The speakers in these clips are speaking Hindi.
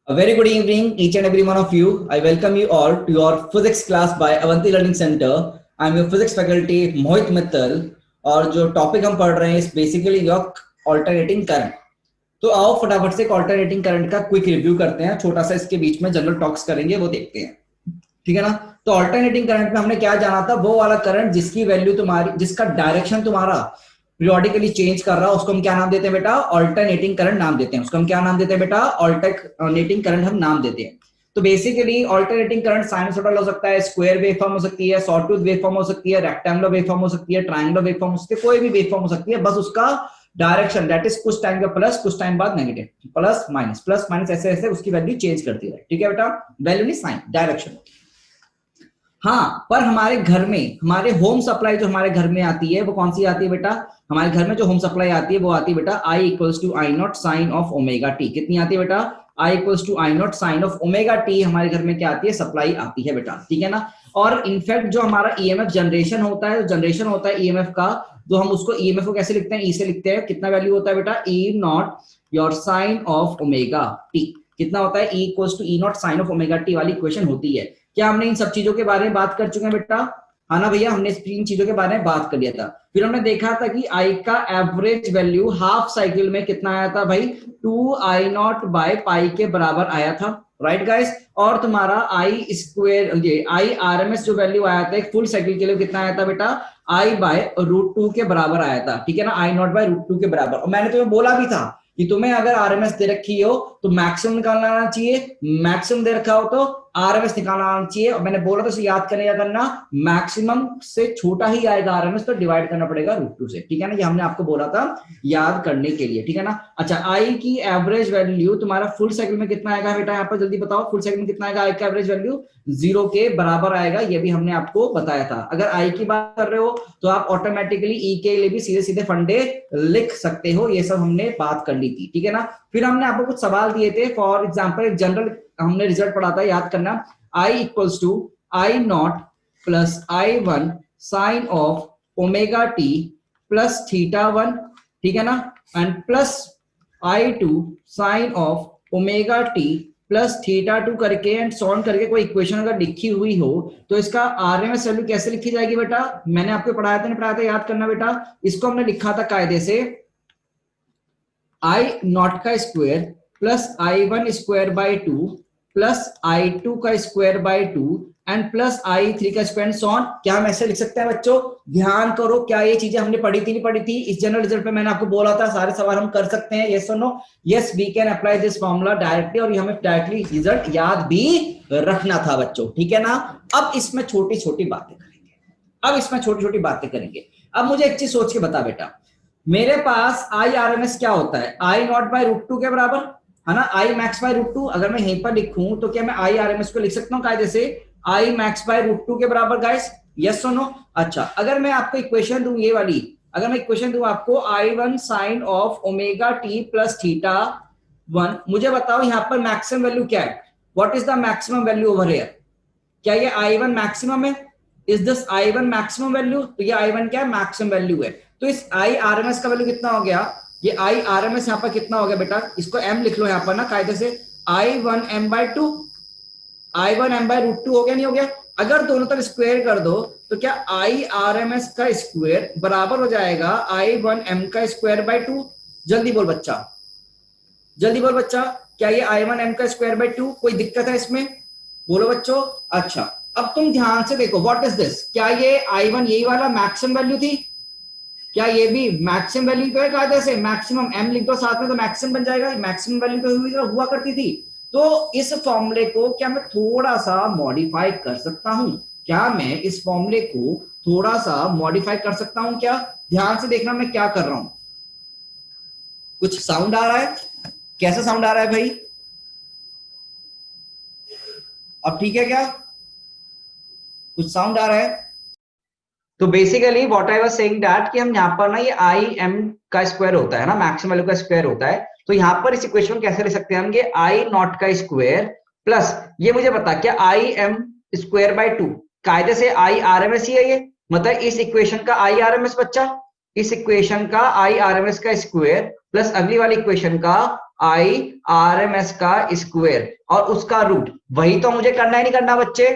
A very good evening, each and every one of you. I welcome you all to your physics class by Avanti Learning Center. I am your physics faculty मोहित मित्तल और जो टॉपिक हम पढ़ रहे हैं इस बेसिकली योर ऑल्टरनेटिंग करंट। तो आओ फटाफट से एक ऑल्टरनेटिंग करंट का क्विक रिव्यू करते हैं, छोटा सा इसके बीच में जनरल टॉक्स करेंगे, वो देखते हैं, ठीक है ना। तो ऑल्टरनेटिंग करंट में हमने क्या जाना था, वो वाला करंट जिसकी वैल्यू तुम्हारी, जिसका डायरेक्शन तुम्हारा पीरियोडिकली चेंज कर रहा है, उसको हम क्या नाम देते हैं बेटा, ऑल्टरनेटिंग करंट नाम देते हैं। उसको हम क्या नाम देते हैं बेटा, ऑल्टरनेटिंग करंट हम नाम देते हैं। तो बेसिकली ऑल्टरनेटिंग करंट साइनसोइडल हो सकता है, स्क्वायर वेव फॉर्म हो सकती है, सॉटूथ वेव फॉर्म हो सकती है, रेक्टेंगुलर वेव फॉर्म हो सकती है, ट्रायंगुलर वेव फॉर्म हो सकती है, कोई भी वेव फॉर्म हो सकती है, बस उसका डायरेक्शन दैट इज कुछ टाइम का प्लस, कुछ टाइम बाद नेगेटिव, प्लस माइनस ऐसे ऐसे उसकी वैल्यू चेंज करती है, ठीक है बेटा। वैल्यू नहीं, साइन, डायरेक्शन। हाँ, पर हमारे घर में हमारे होम सप्लाई जो हमारे घर में आती है वो कौन सी आती है बेटा, हमारे घर में जो होम सप्लाई आती है वो आती है बेटा I equals to I not sine of omega t. कितनी आती है बेटा, I equals to I not sine of omega t. हमारे घर में क्या आती है, सप्लाई आती है बेटा, ठीक है ना। और इनफैक्ट जो हमारा ईएमएफ जनरेशन होता है, जनरेशन होता है ईएमएफ का, तो हम उसको ईएमएफ को कैसे लिखते हैं, ई से लिखते हैं। कितना वैल्यू होता है बेटा, E naught your sine of omega t. कितना होता है, E equals to E not sine of omega t वाली इक्वेशन होती है। क्या हमने इन सब चीजों के बारे में बात कर चुके हैं बेटा, है ना भैया, हमने इन चीजों के बारे में बात कर लिया था। फिर हमने देखा था कि आई का एवरेज वैल्यू हाफ साइकिल में कितना आया था भाई, 2I0 बाय पाई के बराबर आया था, राइट गाइस। और तुम्हारा आई स्क्वायर, ये आई आरएमएस जो वैल्यू आया था एक फुल साइकिल के लिए कितना आया था बेटा, आई बाय √2 के बराबर आया था, ठीक है ना, I0 बाय √2 के बराबर। और मैंने तुम्हें बोला भी था कि तुम्हें अगर आरएमएस दे रखी हो तो मैक्सिमम निकालना आना चाहिए, मैक्सिमम दे रखा हो तो आरएमएस निकालना आना चाहिए। और मैंने बोला तो याद करने का करना, मैक्सिमम से छोटा ही आएगा आरएमएस, तो डिवाइड करना पड़ेगा √2 से, ठीक है ना। ये हमने आपको बोला था याद करने के लिए, ठीक है ना। अच्छा, आई की एवरेज वैल्यू तुम्हारा फुल साइकिल में कितना आएगा बेटा, यहाँ पर जल्दी बताओ, फुल साइकिल में कितना आएगा, आई का एवरेज वैल्यू 0 के बराबर आएगा, ये भी हमने आपको बताया था। अगर आई की बात कर रहे हो तो आप ऑटोमेटिकली ई के लिए भी सीधे सीधे फंडे लिख सकते हो, ये सब हमने बात कर ली थी, ठीक है ना। फिर हमने आपको कुछ सवाल दिए थे, फॉर एग्जाम्पल एक जनरल हमने रिजल्ट पढ़ा था, याद करना, I equals to I0 plus I1 sine of omega t plus θ1, ठीक है ना, and plus I2 sine of omega t plus θ2 करके एंड सॉन करके कोई इक्वेशन अगर लिखी हुई हो तो इसका आरएमएस वैल्यू कैसे लिखी जाएगी बेटा, मैंने आपको पढ़ाया था, नहीं पढ़ाया था, याद करना बेटा। इसको हमने लिखा था कायदे से I0 का square plus I1 square by 2 plus I2 का square by 2 and plus I3 का स्क्वायर सॉन। क्या हम ऐसे लिख सकते हैं बच्चों, ध्यान करो, क्या ये चीजें हमने पढ़ी थी, नहीं पढ़ी थी। इस जनरल रिजल्ट में मैंने आपको बोला था सारे सवाल हम कर सकते हैं, यस और no, yes we can apply this formula directly, और ये हमें डायरेक्टली रिजल्ट याद भी रखना था बच्चों, ठीक है ना। अब इसमें छोटी छोटी बातें करेंगे, अब मुझे एक चीज सोच के बता बेटा, मेरे पास आई आरएमएस क्या होता है, I0 बाय √2 के बराबर, है ना, I मैक्स बाय √2। अगर मैं यहीं पर लिखूं तो क्या मैं आई आरएमएस को लिख सकता हूं कायदे से I मैक्स बाय √2 के बराबर गाइस, यस और नो। अच्छा, अगर मैं आपको इक्वेशन दूं ये वाली, अगर मैं इक्वेशन दूं आपको I1 sine of omega t plus θ1, मुझे बताओ यहाँ पर मैक्सिमम वैल्यू क्या है, what is the maximum value over here, क्या ये I1 मैक्सिमम है, is this I1 maximum value, तो ये I1 क्या है, मैक्सिमम वैल्यू है। तो इस आई आरएमएस का वैल्यू कितना हो गया, ये आई आरएमएस यहाँ पर कितना हो गया बेटा, इसको m लिख लो यहाँ पर ना कायदे से, I1m बाय 2, I1m बाय √2 हो गया, नहीं हो गया। अगर दोनों तरफ स्क्वायर कर दो तो क्या आई आरएमएस का स्क्वायर बराबर हो जाएगा I1m का स्क्वायर बाय 2। जल्दी बोल बच्चा, जल्दी बोल बच्चा, क्या ये I1m का स्क्वायर बाय 2, कोई दिक्कत है इसमें, बोलो बच्चों। अच्छा, अब तुम ध्यान से देखो, व्हाट इज दिस, क्या ये I1 यही वाला मैक्सिमम वैल्यू थी, क्या ये भी मैक्सिमम वैल्यू पे कायदे से मैक्सिमम m लिख दो साथ में तो मैक्सिमम बन जाएगा, मैक्सिमम वैल्यू पे हुआ करती थी। तो इस फॉर्मूले को क्या मैं थोड़ा सा मॉडिफाई कर सकता हूं, क्या मैं इस फॉर्मूले को थोड़ा सा मॉडिफाई कर सकता हूं क्या, ध्यान से देखना मैं क्या कर रहा हूं। कुछ साउंड आ रहा है, कैसा साउंड आ रहा है भाई, अब ठीक है क्या, कुछ साउंड आ रहा है। तो basically what I was saying that कि हम यहाँ पर ना ये आई एम का स्क्वायर होता है ना, मैक्सिमम वैल्यू का स्क्वायर होता है, तो यहाँ पर इस इक्वेशन कैसे लिख सकते हैं हम, ये I0 का स्क्वायर प्लस ये मुझे बता क्या I m स्क्वायर बाय 2, कायदे से आई आरएमएस ही है ये, मतलब इस इक्वेशन का आई आरएमएस बच्चा, इस इक्वेशन का आई आर एम एस का स्क्वायर प्लस अगली वाली इक्वेशन का आई आर एम एस का स्क्वायर और उसका रूट। वही तो मुझे करना है, नहीं करना बच्चे?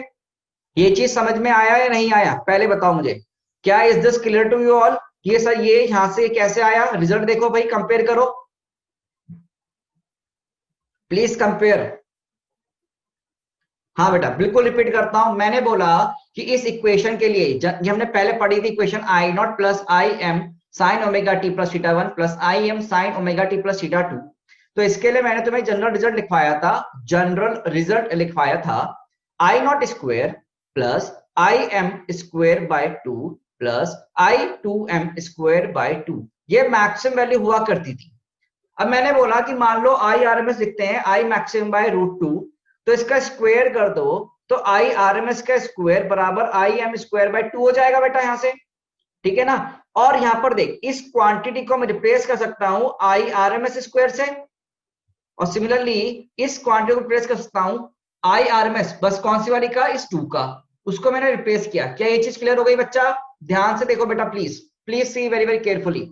ये चीज समझ में आया या नहीं आया पहले बताओ मुझे। क्या is this clear to you all? ये सर ये यहां से कैसे आया रिजल्ट? देखो भाई, कंपेयर करो, प्लीज कंपेयर। हाँ बेटा, बिल्कुल रिपीट करता हूं। मैंने बोला कि इस इक्वेशन के लिए ये हमने पहले पढ़ी थी equation, I not plus I M sign omega t plus theta 1 plus I M sign omega t plus theta 2। तो इसके लिए मैंने तुम्हें जनरल रिजल्ट लिखवाया था, जनरल रिजल्ट लिखवाया था I naught square plus I M square by 2 plus I two M square by 2। ये मैक्सिमम वैल्यू हुआ करती थी। अब मैंने बोला कि मान लो आई आर एम एस लिखते हैं आई मैक्सिमम बाय रूट 2, तो इसका स्क्वायर कर दो तो आई आर एम एस का स्क्वायर बराबर आई एम स्क्वायर बाय 2 हो जाएगा बेटा यहां से, ठीक है ना। और यहां पर देख, इस क्वांटिटी को मैं रिप्लेस कर सकता हूं I R M S square से, और सिमिलरली इस क्वांटिटी को रिप्लेस कर सकता हूं आई आर एम एस, बस कौन सी वाली का? इस 2 का, उसको मैंने रिप्लेस किया। क्या ये चीज क्लियर हो गई बच्चा? ध्यान से देखो बेटा, please please see very very carefully,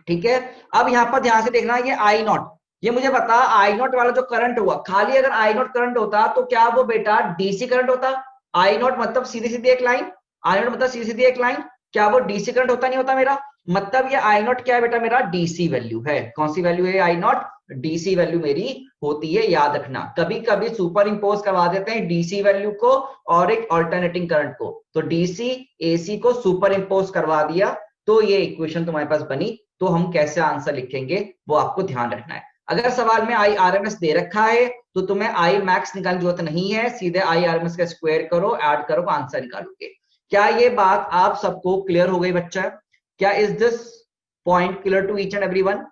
ठीक है। अब यहां पर ध्यान से देखना, ये आई नॉट, ये मुझे बता आई नॉट वाला जो करंट हुआ, खाली अगर आई नॉट करंट होता तो क्या वो बेटा डीसी करंट होता? आई नॉट मतलब सीधी सीधी एक लाइन, आई नॉट मतलब सीधी सीधी एक लाइन, क्या वो डीसी करंट होता? नहीं होता मेरा। मतलब ये आई नॉट क्या है बेटा? मेरा डीसी वैल्यू है। कौन सी वैल्यू है? आई नॉट डीसी वैल्यू मेरी होती है, याद रखना। कभी कभी सुपर इंपोज करवा देते हैं डीसी वैल्यू को और एक ऑल्टरनेटिंग करंट को, तो डीसी एसी को सुपर इंपोज करवा दिया तो ये इक्वेशन तुम्हारे पास बनी। तो हम कैसे आंसर लिखेंगे वो आपको ध्यान रखना है। अगर सवाल में आई आर एम एस दे रखा है तो तुम्हें आई मैक्स निकालने की जरूरत नहीं है, सीधे आई आर एम एस का स्क्वायर करो, ऐड करो, आंसर निकालोगे। क्या ये बात आप सबको क्लियर हो गई बच्चा? क्या is this point clear to each and everyone?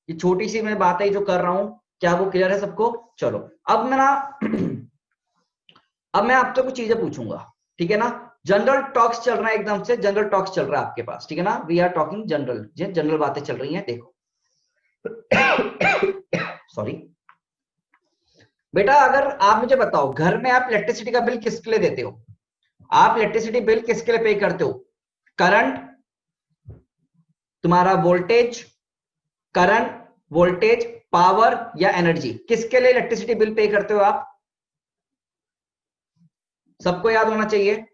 ये छोटी सी मैं बात है जो कर रहा हूं, क्या वो क्लियर है सबको? चलो अब मैं ना अब मैं आपसे कुछ चीजें पूछूंगा, ठीक है ना। जनरल टॉक्स चल रहा है, एकदम से जनरल टॉक्स चल रहा है आपके पास, ठीक है ना। We are talking general, general बातें चल रही हैं। देखो सॉरी बेटा, अगर आप मुझे बताओ घर में आप इलेक्ट्रिसिटी का बिल किसके लिए देते हो? आप इलेक्ट्रिसिटी बिल किसके लिए पे करते हो? करंट, तुम्हारा वोल्टेज, करंट वोल्टेज पावर या एनर्जी, किसके लिए इलेक्ट्रिसिटी बिल पे करते हो आप? सबको याद होना चाहिए।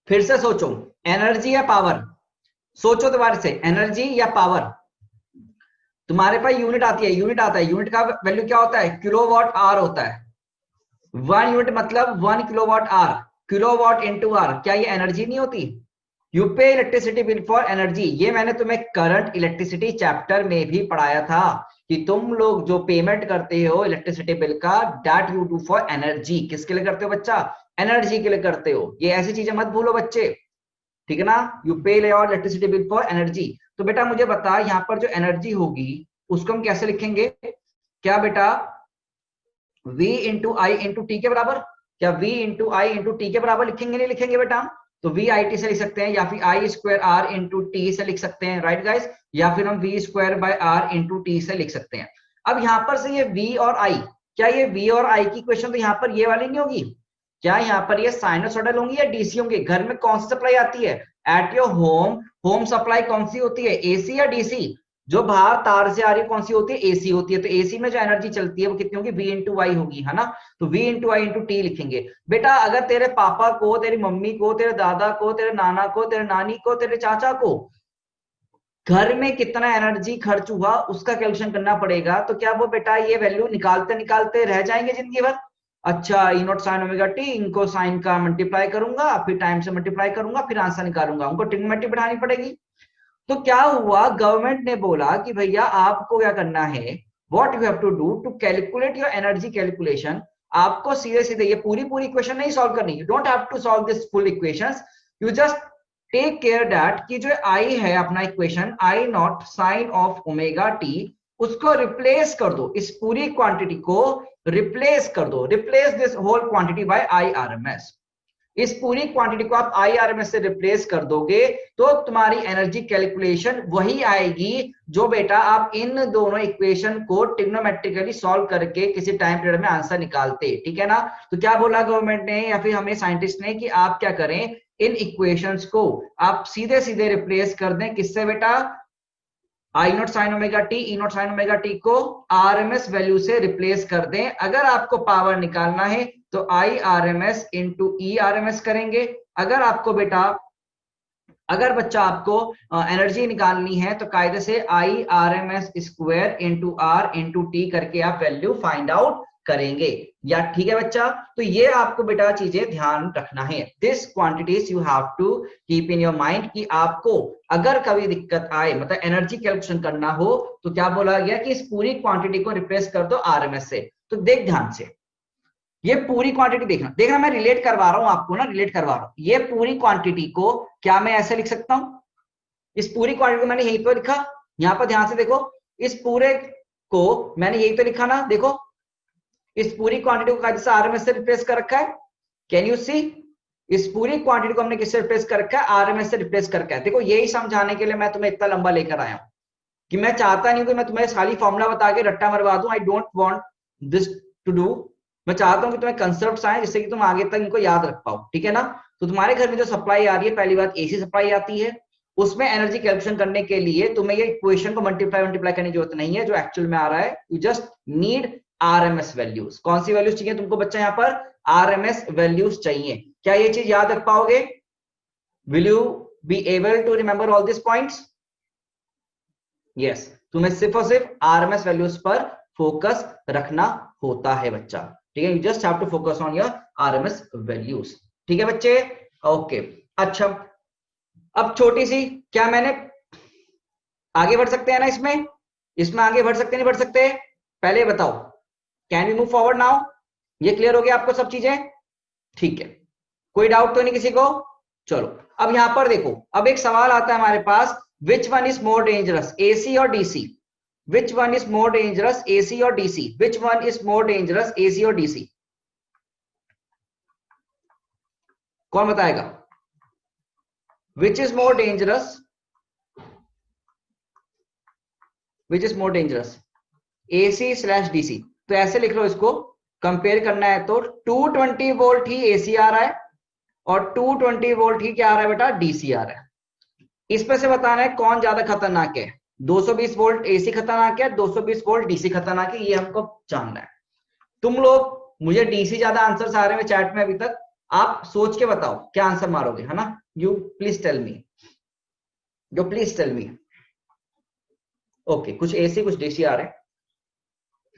फिर से सोचो, एनर्जी या पावर? सोचो दोबारा से, एनर्जी या पावर? तुम्हारे पास यूनिट आती है, यूनिट आता है, यूनिट का वैल्यू क्या होता है? किलोवाट आवर होता है। 1 यूनिट मतलब 1 kilowatt hour, kilowatt into R, क्या ये एनर्जी नहीं होती? यू पे इलेक्ट्रिसिटी बिल फॉर एनर्जी। ये मैंने तुम्हें करंट इलेक्ट्रिसिटी चैप्टर में भी पढ़ाया था कि तुम लोग जो पेमेंट करते हो इलेक्ट्रिसिटी बिल का, that you do for energy. किसके लिए करते हो बच्चा? एनर्जी के लिए करते हो। ये ऐसी चीजें मत भूलो बच्चे, ठीक है ना। यू पे your electricity bill for energy. तो बेटा मुझे बता, यहाँ पर जो एनर्जी होगी उसको हम कैसे लिखेंगे? क्या बेटा V into I into T के बराबर? क्या V into I into T के बराबर लिखेंगे? नहीं लिखेंगे बेटा। तो V आई टी से लिख सकते हैं, या फिर आई स्क्वायर आर इंटू टी से लिख सकते हैं, राइट गाइस। या फिर हम V square by R into t से लिख सकते हैं। अब यहाँ पर से ये V और I, क्या ये V और I की इक्वेशन तो यहाँ पर ये वाली नहीं होगी? क्या यहाँ पर ये साइनसोइडल होंगी या डीसी होंगे? घर में कौन सी सप्लाई आती है at your home? Home supply कौन सी होती है, एसी या डीसी? जो बाहर तार से आ रही है कौन सी होती है? एसी होती है। तो एसी में जो एनर्जी चलती है वो कितनी होगी? वी इंटू वाई होगी, है ना। तो V into I into t लिखेंगे। बेटा अगर तेरे पापा को, तेरी मम्मी को, तेरे दादा को, तेरे नाना को, तेरे नानी को, तेरे चाचा को घर में कितना एनर्जी खर्च हुआ उसका कैलकुलेशन करना पड़ेगा, तो क्या वो बेटा ये वैल्यू निकालते निकालते रह जाएंगे जिंदगी भर? अच्छा, ई नॉट साइन ओमेगा टी, इनको साइन का मल्टीप्लाई करूंगा, फिर टाइम से मल्टीप्लाई करूंगा, फिर आंसर निकालूंगा, उनको ट्रिग्नोमेट्री बढ़ानी पड़ेगी। तो क्या हुआ, गवर्नमेंट ने बोला कि भैया आपको क्या करना है, what you have to do to calculate your energy calculation. आपको सीधे सीधे ये पूरी पूरी इक्वेशन नहीं सॉल्व करनी, you don't have to solve this full equations, you just take care that कि जो आई है अपना equation, I not sine of omega t, उसको रिप्लेस कर दो, इस पूरी क्वांटिटी को रिप्लेस कर दो, replace this whole quantity by I R M S. इस पूरी क्वांटिटी को आप आई आर एम एस से रिप्लेस कर दोगे तो तुम्हारी एनर्जी कैलकुलेशन वही आएगी जो बेटा आप इन दोनों इक्वेशन को ट्रिग्नोमेट्रिकली सॉल्व करके किसी टाइम पीरियड में आंसर निकालते, ठीक है ना। तो क्या बोला गवर्नमेंट ने या फिर हमें साइंटिस्ट ने कि आप क्या करें, इन इक्वेशंस को आप सीधे सीधे रिप्लेस कर दें किससे बेटा, I not sine omega t, E not sine omega t को आरएमएस वैल्यू से रिप्लेस कर दें। अगर आपको पावर निकालना है तो I R M S into E R M S करेंगे। अगर आपको बेटा, अगर बच्चा आपको एनर्जी निकालनी है तो कायदे से I R M S square into R into t करके आप वैल्यू फाइंड आउट करेंगे। या ठीक है बच्चा, तो ये आपको बेटा चीजें ध्यान रखना है। This quantities you have to keep in your mind कि आपको अगर कभी दिक्कत आए, मतलब एनर्जी कैलकुलेशन करना हो, तो क्या बोला गया कि इस पूरी क्वांटिटी को रिप्लेस कर दो आरएमएस से। तो देख ध्यान से, ये पूरी क्वांटिटी देखना मैं रिलेट करवा रहा हूं आपको ना, रिलेट करवा रहा हूं। ये पूरी क्वांटिटी को क्या मैं ऐसे लिख सकता हूं, इस पूरी क्वांटिटी को मैंने यहीं पर लिखा, यहां पर ध्यान से देखो, इस पूरे को मैंने यहीं पे लिखा ना, देखो इस पूरी क्वांटिटी को जैसे आरएमएस से रिप्लेस कर रखा है। कैन यू सी, इस पूरी क्वांटिटी को हमने किससे रिप्लेस कर रखा है, आरएमएस से रिप्लेस कर रखा है। देखो यही समझाने के लिए मैं तुम्हें इतना लंबा लेकर आया हूं कि मैं चाहता नहीं कि मैं तुम्हें खाली फॉर्मूला बता के रट्टा मरवा दूं। I don't want this to do. मैं चाहता हूं कि तुम्हें कंसेप्ट्स आए जिससे कि तुम आगे तक इनको याद रख पाओ, ठीक है ना। तो तुम्हारे घर में जो सप्लाई आ रही है, पहली बात एसी सप्लाई आती है, उसमें एनर्जी कैलकुलेशन करने के लिए तुम्हें ये इक्वेशन को मल्टीप्लाई करने की जरूरत नहीं है जो एक्चुअल में आ रहा है। You just need RMS values. कौन सी वैल्यूज चाहिए तुमको बच्चा, यहाँ पर आरएमएस वैल्यूज चाहिए। क्या ये चीज याद रख पाओगे? Will you be able to remember all this points? Yes, तुम्हें सिर्फ और सिर्फ आरएमएस वैल्यूज पर फोकस रखना होता है बच्चा, ठीक है। You just have to focus on your RMS values, ठीक है बच्चे। ओके, अच्छा अब छोटी सी, क्या मैंने आगे बढ़ सकते हैं ना इसमें आगे बढ़ सकते नहीं बढ़ सकते? पहले बताओ, can we move forward now? ये क्लियर हो गया आपको सब चीजें? ठीक है, कोई डाउट तो नहीं किसी को? चलो अब यहां पर देखो, अब एक सवाल आता है हमारे पास, which one is more dangerous, AC और DC? Which one is more dangerous, AC और DC? Which one is more dangerous, AC और डीसी? कौन बताएगा? Which is more dangerous, which is more dangerous, AC slash DC? तो ऐसे लिख लो इसको, कंपेयर करना है तो 220 वोल्ट ही एसी आ रहा है और 220 वोल्ट ही क्या आ रहा है बेटा, डीसी आ रहा है। इसमें से बताना है कौन ज्यादा खतरनाक है, 220 वोल्ट एसी खतरनाक है, 220 वोल्ट डीसी खतरनाक है, ये हमको जानना है। तुम लोग, मुझे डीसी ज्यादा आंसर्स आ रहे हैं चैट में अभी तक, आप सोच के बताओ क्या आंसर मारोगे, है ना। यू प्लीज टेल मी, जो प्लीज टेल मी। ओके, कुछ एसी कुछ डीसी आ रहे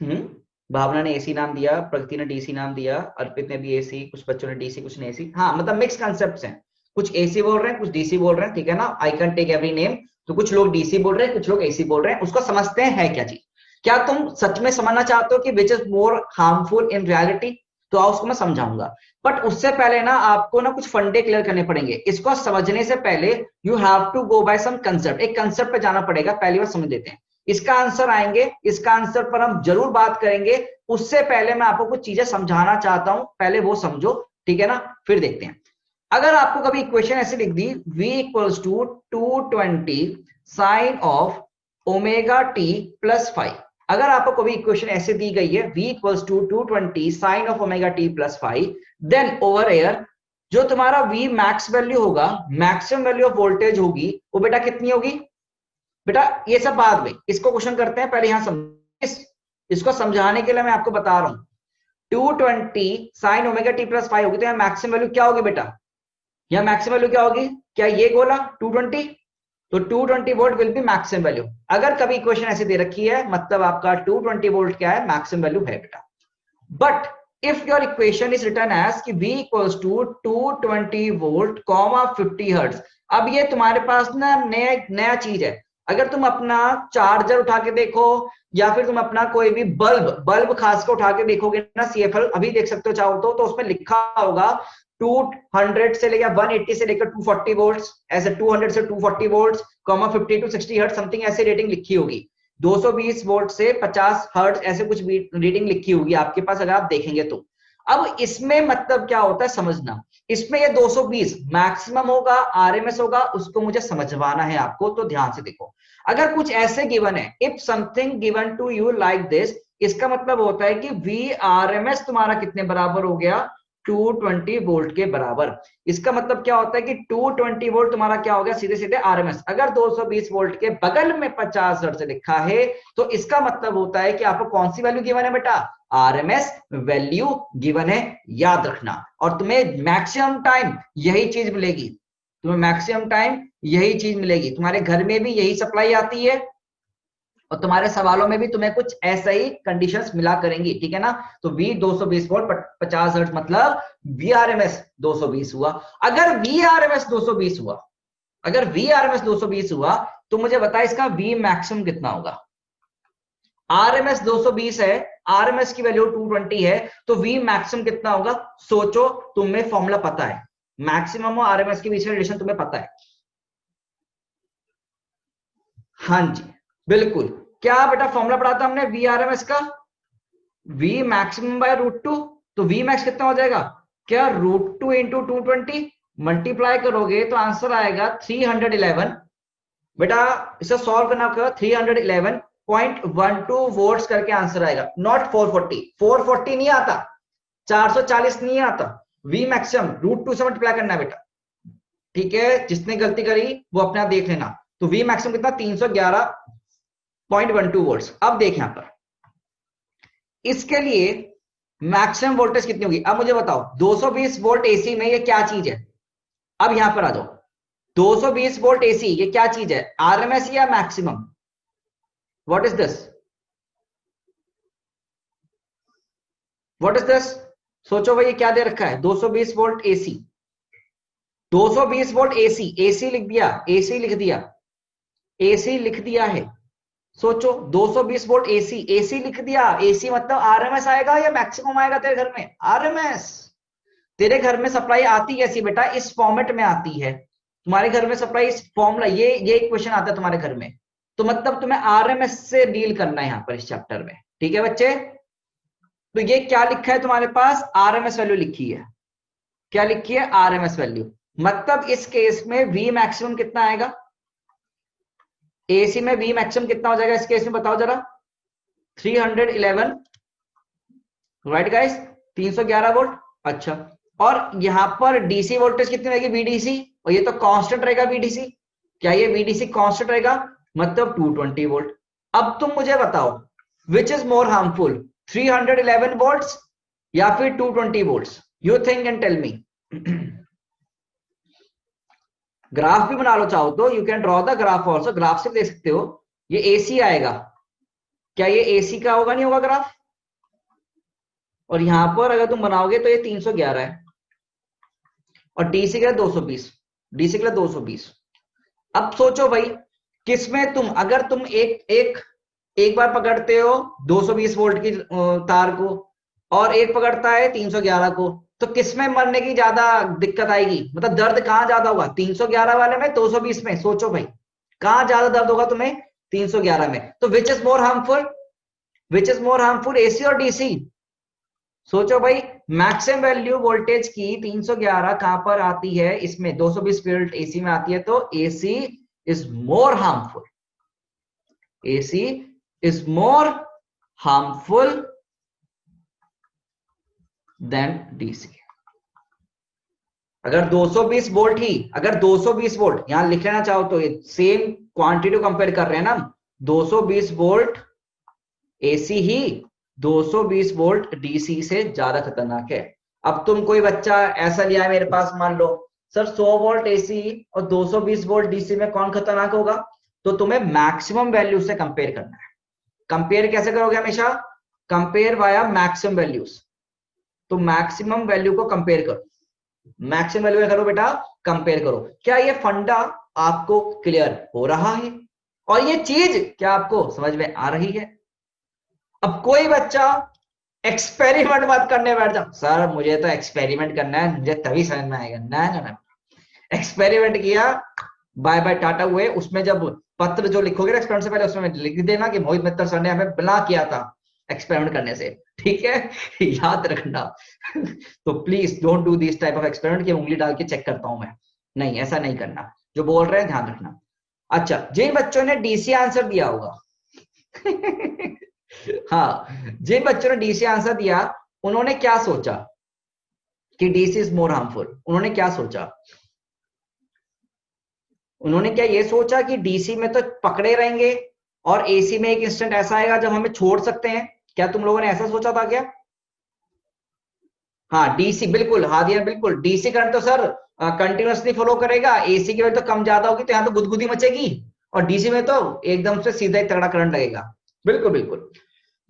हैं। भावना ने एसी नाम दिया, प्रगति ने डीसी नाम दिया, अर्पित ने भी एसी, कुछ बच्चों ने डीसी कुछ ने एसी। हाँ, मतलब मिक्स कॉन्सेप्ट्स हैं, कुछ एसी बोल रहे हैं कुछ डीसी बोल रहे हैं, ठीक है ना। I can take every name. तो कुछ लोग डीसी बोल रहे हैं कुछ लोग एसी बोल रहे हैं, उसको समझते हैं है क्या चीज। क्या तुम सच में समझना चाहते हो कि विच is more harmful in reality? तो आओ उसको मैं समझाऊंगा, बट उससे पहले ना आपको ना कुछ फंडे क्लियर करने पड़ेंगे। इसको समझने से पहले you have to go by some concept, एक कंसेप्ट पे जाना पड़ेगा, पहली बार समझ लेते हैं। इसका आंसर आएंगे, इसका आंसर पर हम जरूर बात करेंगे। उससे पहले मैं आपको कुछ चीजें समझाना चाहता हूं, पहले वो समझो, ठीक है ना, फिर देखते हैं। अगर आपको कभी इक्वेशन ऐसे लिख दी, v equals to 220 sine of omega t plus 5, अगर आपको कभी इक्वेशन ऐसे दी गई है v equals to 220 sine of omega t plus 5, then over here जो तुम्हारा v मैक्स वैल्यू होगा, मैक्सिमम वैल्यू ऑफ वोल्टेज होगी, वो बेटा कितनी होगी? बेटा ये सब बाद में, इसको क्वेश्चन करते हैं, पहले यहां समझ, इसको समझाने के लिए मैं आपको बता रहा हूं। 220 साइन ओमेगा टी प्लस 5 होगी, तो यहाँ मैक्सिमम वैल्यू क्या होगी बेटा? यहाँ मैक्सिमम वैल्यू क्या होगी? क्या ये बोला 220? तो 220 volt will be maximum value. अगर कभी इक्वेशन ऐसे दे रखी है, मतलब आपका 220 वोल्ट क्या है, मैक्सिमम वैल्यू है बेटा। But if your equation is written as कि v equals to 220 volt comma 50 hertz, अब ये तुम्हारे पास ना नया चीज है। अगर तुम अपना चार्जर उठा के देखो या फिर तुम अपना कोई भी बल्ब खास कर उठा के देखोगे ना, CFL अभी देख सकते हो चाहो तो उसमें लिखा होगा 200 से लेकर 180 से लेकर 240 वोल्ट्स, ऐसे 200 से 240 वोल्ट्स, 50 टू 60 हर्ट्ज, समथिंग ऐसे रेटिंग लिखी होगी। 220 वोल्ट से 50 हर्ट्ज ऐसे कुछ रीडिंग लिखी होगी आपके पास, अगर आप देखेंगे तो। अब इसमें मतलब क्या होता है समझना, इसमें ये 220 मैक्सिमम होगा, आरएमएस होगा, उसको मुझे समझवाना है आपको, तो ध्यान से देखो। अगर कुछ ऐसे गिवन है, if something given to you like this, इसका मतलब होता है कि वी आरएमएस तुम्हारा कितने बराबर हो गया? 220 वोल्ट के बराबर। इसका मतलब क्या होता है कि 220 वोल्ट तुम्हारा क्या हो गया, सीधे सीधे आरएमएस। अगर 220 वोल्ट के बगल में 50 हर्ट्ज लिखा है तो इसका मतलब होता है कि आपको कौन सी वैल्यू गिवन है बेटा, आरएमएस वैल्यू गिवन है, याद रखना। और तुम्हें मैक्सिमम टाइम यही चीज मिलेगी, तुम्हें मैक्सिमम टाइम यही चीज मिलेगी। तुम्हारे घर में भी यही सप्लाई आती है और तुम्हारे सवालों में भी तुम्हें कुछ ऐसा ही कंडीशंस मिला करेंगी, ठीक है ना। तो V 220 वोल्ट 50 हर्ट्ज मतलब VRMS 220 हुआ। अगर VRMS 220 हुआ, अगर VRMS 220 हुआ तो मुझे बता इसका V मैक्सिमम कितना होगा। RMS 220 है, RMS की वैल्यू 220 है, तो V मैक्सिमम कितना होगा सोचो। तुम्हें फॉर्मूला पता है, मैक्सिमम और RMS के बीच में रिलेशन तुम्हें पता है। हाँ जी बिल्कुल, क्या बेटा फॉर्मूला पढ़ा था हमने VRMS का, V मैक्सिमम बाय √2। तो V मैक्स कितना हो जाएगा, क्या √2 इंटू 220 मल्टीप्लाई करोगे तो आंसर आएगा 311। बेटा इसे सॉल्व करना होगा, 311.12 वोल्ट्स करके आंसर आएगा, नॉट 440। 440 नहीं आता, 440 नहीं आता, V मैक्सिमम √2 से मल्टीप्लाई करना है बेटा, ठीक है। जिसने गलती करी वो अपने आप देख लेना। तो V मैक्सिमम कितना, 311.12 वोल्ट्स। अब देख यहां पर इसके लिए मैक्सिमम वोल्टेज कितनी होगी। अब मुझे बताओ 220 वोल्ट एसी में ये क्या चीज है। अब यहां पर आ जाओ, 220 वोल्ट एसी ये क्या चीज है, आरएमएस या maximum, what is this, what is this. सोचो भाई ये क्या दे रखा है, 220 volt AC, 220 volt AC, AC लिख दिया, एसी लिख दिया, एसी लिख दिया है। सोचो 220 वोल्ट एसी, एसी लिख दिया, एसी मतलब आरएमएस आएगा या मैक्सिमम आएगा तेरे घर में, आरएमएस। तेरे घर में सप्लाई आती कैसी बेटा, इस फॉर्मेट में आती है। तुम्हारे घर में सप्लाई इस फॉर्मूला, ये क्वेश्चन आता है तुम्हारे घर में, तो मतलब तुम्हें आरएमएस से डील करना है यहां पर इस चैप्टर में, ठीक है बच्चे। तो ये क्या लिखा है तुम्हारे पास, आरएमएस वैल्यू लिखी है, क्या लिखी है, आरएमएस वैल्यू। मतलब इस केस में वी मैक्सिमम कितना आएगा, एसी में वी मैक्सिमम कितना हो जाएगा इस केस में बताओ जरा, 311, राइट गाइस, 311 वोल्ट। अच्छा, और यहां पर डीसी वोल्टेज कितनी रहेगी, वीडीसी, और ये तो कांस्टेंट रहेगा वीडीसी। क्या ये वीडीसी कांस्टेंट रहेगा, मतलब 220 वोल्ट। अब तुम मुझे बताओ which is more harmful, 311 volts या फिर 220 volts, you think and tell me. Graph भी बना लो चाहो तो, you can draw the graph also, graph से देख सकते हो। ये एसी आएगा, क्या ये एसी का होगा, नहीं होगा ग्राफ। और यहां पर अगर तुम बनाओगे तो ये 311 है, और डीसी के लिए 220, डीसी के लिए 220। अब सोचो भाई किसमें तुम, अगर तुम एक बार पकड़ते हो 220 वोल्ट की तार को, और एक पकड़ता है 311 को, तो किसमें मरने की ज्यादा दिक्कत आएगी, मतलब दर्द कहां ज्यादा होगा, 311 वाले में, 220 में। सोचो भाई कहां ज्यादा दर्द होगा तुम्हें, 311 में। तो विच is more harmful, which is more harmful, AC और डीसी। सोचो भाई मैक्सिमम वैल्यू वोल्टेज की 311 कहां पर आती है, इसमें 220 वोल्ट एसी में आती है, तो AC is more harmful, AC is more harmful then DC. अगर 220 वोल्ट ही, अगर 220 वोल्ट यहां लिख लेना चाहो तो, सेम क्वांटिटी कंपेयर कर रहे हैं ना, 220 वोल्ट एसी ही 220 वोल्ट डीसी से ज्यादा खतरनाक है। अब तुम कोई बच्चा ऐसा लिया है मेरे पास, मान लो सर 100 वोल्ट एसी और 220 वोल्ट डीसी में कौन खतरनाक होगा, तो तुम्हें मैक्सिमम वैल्यू से कंपेयर करना है। कंपेयर कैसे करोगे, हमेशा कंपेयर वाया मैक्सिमम वैल्यूज। तो मैक्सिमम वैल्यू को कंपेयर करो, मैक्सिमम वैल्यू करो बेटा, कंपेयर करो। क्या ये फंडा आपको क्लियर हो रहा है, और ये चीज क्या आपको समझ में आ रही है। अब कोई बच्चा एक्सपेरिमेंट मत करने बैठ जाओ, सर मुझे तो एक्सपेरिमेंट करना है, मुझे तभी समझ में आएगा, ना ना ना। एक्सपेरिमेंट किया, बाय बाय टाटा हुए। उसमें जब पत्र जो लिखोगे ना एक्सपेरिमेंट से पहले, उसमें लिख देना कि मोहित मित्तल सर ने हमें बना किया था एक्सपेरिमेंट करने से, ठीक है। याद रखना। तो please don't do this type of experiment कि उंगली डाल के चेक करता हूं मैं, नहीं ऐसा नहीं करना, जो बोल रहे हैं ध्यान रखना। अच्छा, जिन बच्चों ने डीसी आंसर दिया होगा हाँ, जिन बच्चों ने डीसी आंसर दिया उन्होंने क्या सोचा, कि डीसी इज मोर हार्मफुल? उन्होंने क्या सोचा? उन्होंने क्या ये सोचा कि डीसी में तो पकड़े रहेंगे और एसी में एक इंस्टेंट ऐसा आएगा जब हमें छोड़ सकते हैं? क्या तुम लोगों ने ऐसा सोचा था क्या? हाँ डीसी, बिल्कुल हादिया, बिल्कुल डीसी करंट तो सर कंटिन्यूअसली फ्लो करेगा, एसी की वजह तो कम ज्यादा होगी तो यहाँ तो गुदगुदी मचेगी, और डीसी में तो एकदम से सीधा ही तगड़ा करंट लगेगा। बिल्कुल बिल्कुल।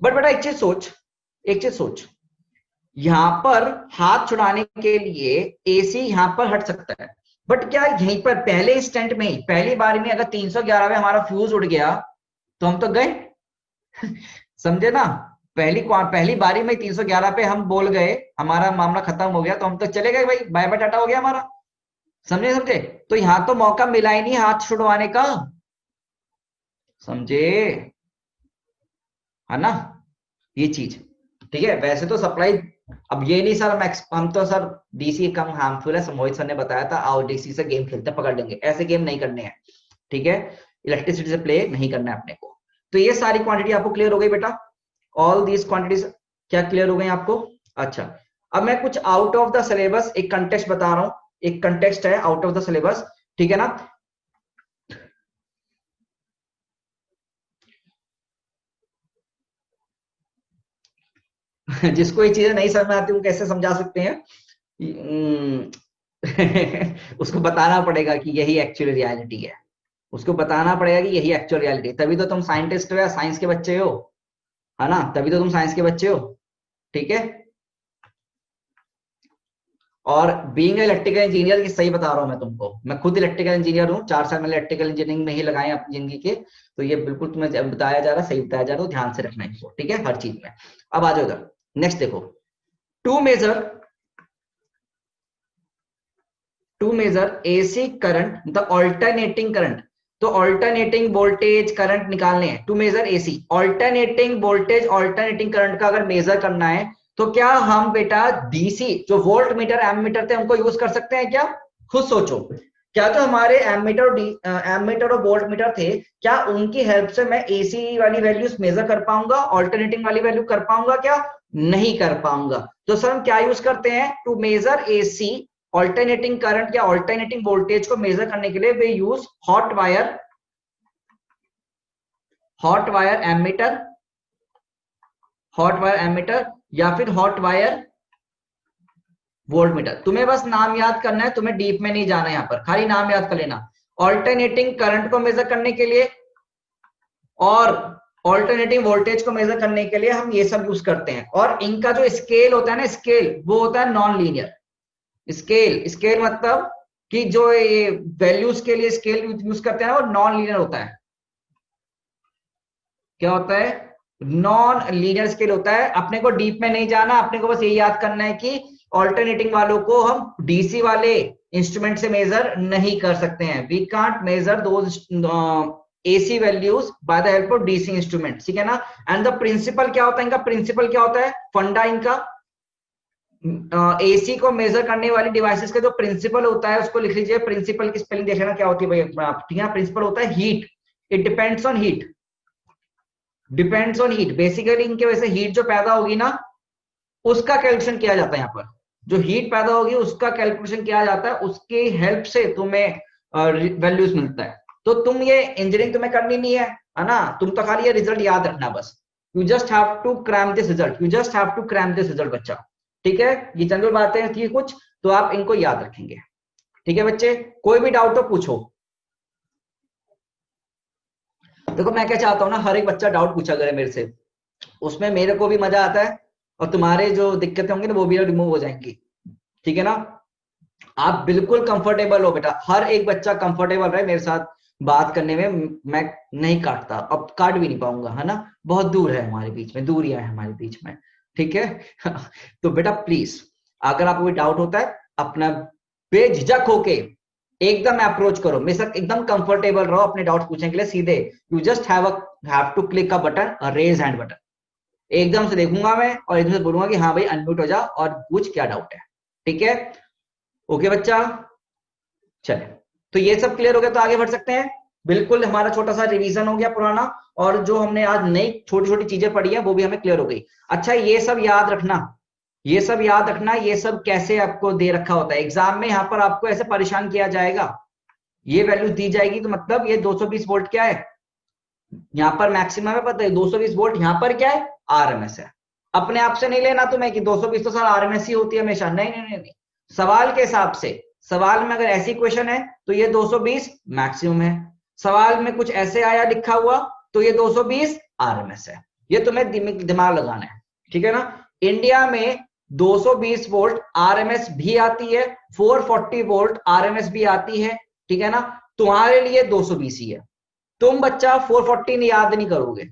बट बेटा एक चीज सोच, एक चीज सोच, यहां पर हाथ छुड़ाने के लिए एसी यहां पर हट सकता है, बट क्या यहीं पर पहले इंस्टेंट में ही, पहली बार में अगर 311 में हमारा फ्यूज उड़ गया तो हम तो गए समझे ना? पहली बारी में 311 पे हम बोल गए, हमारा मामला खत्म हो गया, तो हम तो चले गए भाई, बाय बाय टाटा हो गया हमारा। समझे समझे? तो यहां तो मौका मिला ही नहीं हाथ छुड़वाने का, समझे? है ना ये चीज? ठीक है, वैसे तो सप्लाई, अब ये नहीं सर हम तो सर डीसी कम हार्मफुल है, मोहित सर ने बताया था, आओ डीसी से गेम खेलते पकड़ लेंगे, ऐसे गेम नहीं करने हैं। ठीक है, इलेक्ट्रिसिटी से प्ले नहीं करना है अपने को। तो ये सारी क्वांटिटी आपको क्लियर हो गई बेटा? ऑल दीज क्वांटिटीज क्या क्लियर हो गई आपको? अच्छा, अब मैं कुछ आउट ऑफ द सिलेबस एक कंटेक्स्ट बता रहा हूं, एक कंटेक्स्ट है आउट ऑफ द सिलेबस, ठीक है ना? जिसको ये चीजें नहीं समझ में आती वो कैसे समझा सकते हैं? उसको बताना पड़ेगा कि यही एक्चुअल रियलिटी है, उसको बताना पड़ेगा कि यही एक्चुअल रियलिटी, तभी तो तुम साइंटिस्ट हो या साइंस के बच्चे हो, है ना? तभी तो तुम साइंस के बच्चे हो। ठीक है, और बीइंग इलेक्ट्रिकल इंजीनियर की सही बता रहा हूं मैं तुमको, मैं खुद इलेक्ट्रिकल इंजीनियर हूँ, 4 साल मैंने इलेक्ट्रिकल इंजीनियरिंग में ही लगाए अपनी जिंदगी के, तो ये बिल्कुल तुम्हें बताया जा रहा है, सही बताया जा रहा है, तो ध्यान से रखना इसको, ठीक है, हर चीज में। अब आ जाओ इधर, नेक्स्ट देखो, to measure AC current the alternating current, तो ऑल्टरनेटिंग वोल्टेज करंट निकालने हैं, to measure AC alternating voltage alternating current का अगर मेजर करना है तो क्या हम बेटा डीसी जो वोल्ट मीटर एमीटर थे उनको यूज कर सकते हैं क्या? खुद सोचो, क्या तो हमारे एमीटर और वोल्ट मीटर थे, क्या उनकी हेल्प से मैं एसी वाली वैल्यूज मेजर कर पाऊंगा, ऑल्टरनेटिंग वाली वैल्यू कर पाऊंगा क्या? नहीं कर पाऊंगा। तो सर हम क्या यूज करते हैं to measure AC alternating current या ऑल्टरनेटिंग वोल्टेज को मेजर करने के लिए we use hot wire ammeter या फिर हॉट वायर वोल्टमीटर। तुम्हें बस नाम याद करना है, तुम्हें डीप में नहीं जाना है, यहां पर खाली नाम याद कर लेना। ऑल्टरनेटिंग करंट को मेजर करने के लिए और ऑल्टरनेटिंग वोल्टेज को मेजर करने के लिए हम ये सब यूज करते हैं, और इनका जो स्केल होता है ना, स्केल वो होता है नॉन लीनियर स्केल मतलब कि जो ये वैल्यूज के लिए स्केल यूज करते हैं वो नॉन लीनियर होता है। क्या होता है? नॉन लीनियर स्केल होता है। अपने को डीप में नहीं जाना, अपने को बस ये याद करना है कि ऑल्टरनेटिंग वालों को हम डीसी वाले इंस्ट्रूमेंट से मेजर नहीं कर सकते हैं, we can't measure those AC values by the help of DC instrument, ठीक है ना? एंड द प्रिंसिपल क्या होता है इनका? प्रिंसिपल क्या होता है? फंडा इनका एसी को मेजर करने वाली डिवाइसेस का जो प्रिंसिपल होता है उसको लिख लीजिए। प्रिंसिपल की स्पेलिंग देख लेना क्या होती है भाई आप, ठीक है? प्रिंसिपल होता है heat, it depends on heat, depends on heat. Basically इनके वजह से हीट जो पैदा होगी ना उसका कैलकुलेशन किया जाता है, यहाँ पर जो हीट पैदा होगी उसका कैलकुलेशन किया जाता है, उसकी हेल्प से तुम्हें वैल्यूज मिलता है। तो तुम ये इंजीनियरिंग तुम्हें करनी नहीं है ना? तुम तो खाली ये रिजल्ट याद रखना बस, you just have to cram this result, you just have to cram this result बच्चा, ठीक है? ये जनरल बातें थी कुछ, तो आप इनको याद रखेंगे, ठीक है बच्चे? कोई भी डाउट तो पूछो। देखो मैं क्या चाहता हूँ ना, हर एक बच्चा डाउट पूछा करे मेरे से, उसमें मेरे को भी मजा आता है और तुम्हारे जो दिक्कतें होंगी ना वो भी रिमूव हो जाएंगी, ठीक है ना? आप बिल्कुल कंफर्टेबल हो बेटा, हर एक बच्चा कंफर्टेबल रहे मेरे साथ बात करने में, मैं नहीं काटता, अब काट भी नहीं पाऊंगा, है ना? बहुत दूर है हमारे बीच में, दूरियां है हमारे बीच में, ठीक है? तो बेटा प्लीज अगर आपको कोई डाउट होता है अपना बेझिझक होके एकदम अप्रोच करो मेरे साथ, एकदम कंफर्टेबल रहो अपने डाउट पूछने के लिए सीधे। You just have to click a button, raise hand button, एकदम से देखूंगा मैं और एकदम से बोलूंगा कि हाँ भाई अनम्यूट हो जा और पूछ क्या डाउट है, ठीक है? ओके बच्चा, चले तो ये सब क्लियर हो गया, तो आगे बढ़ सकते हैं। बिल्कुल हमारा छोटा सा रिवीजन हो गया पुराना, और जो हमने आज नई छोटी छोटी चीजें पढ़ी है वो भी हमें क्लियर हो गई। अच्छा ये सब याद रखना ये सब याद रखना, ये सब कैसे आपको दे रखा होता है एग्जाम में, यहाँ पर आपको ऐसे परेशान किया जाएगा, ये वैल्यू दी जाएगी तो मतलब ये 220 वोल्ट क्या है, यहाँ पर मैक्सिमम है पता है 220 वोल्ट, यहाँ पर क्या है आरएमएस है। अपने आप से नहीं लेना तुम्हें कि 220 तो सर आरएमएस ही होती है हमेशा, नहीं नहीं नहीं नहीं, सवाल के हिसाब से, सवाल में अगर ऐसी क्वेश्चन है तो ये 220 मैक्सिमम है, सवाल में कुछ ऐसे आया लिखा हुआ तो ये 220 आरएमएस है, ये तुम्हें दिमाग लगाना है, ठीक है ना। इंडिया में 220 वोल्ट आरएमएस भी आती है, 440 वोल्ट आरएमएस भी आती है, ठीक है ना। तुम्हारे लिए 220 ही है, तुम बच्चा 440 याद नहीं करोगे,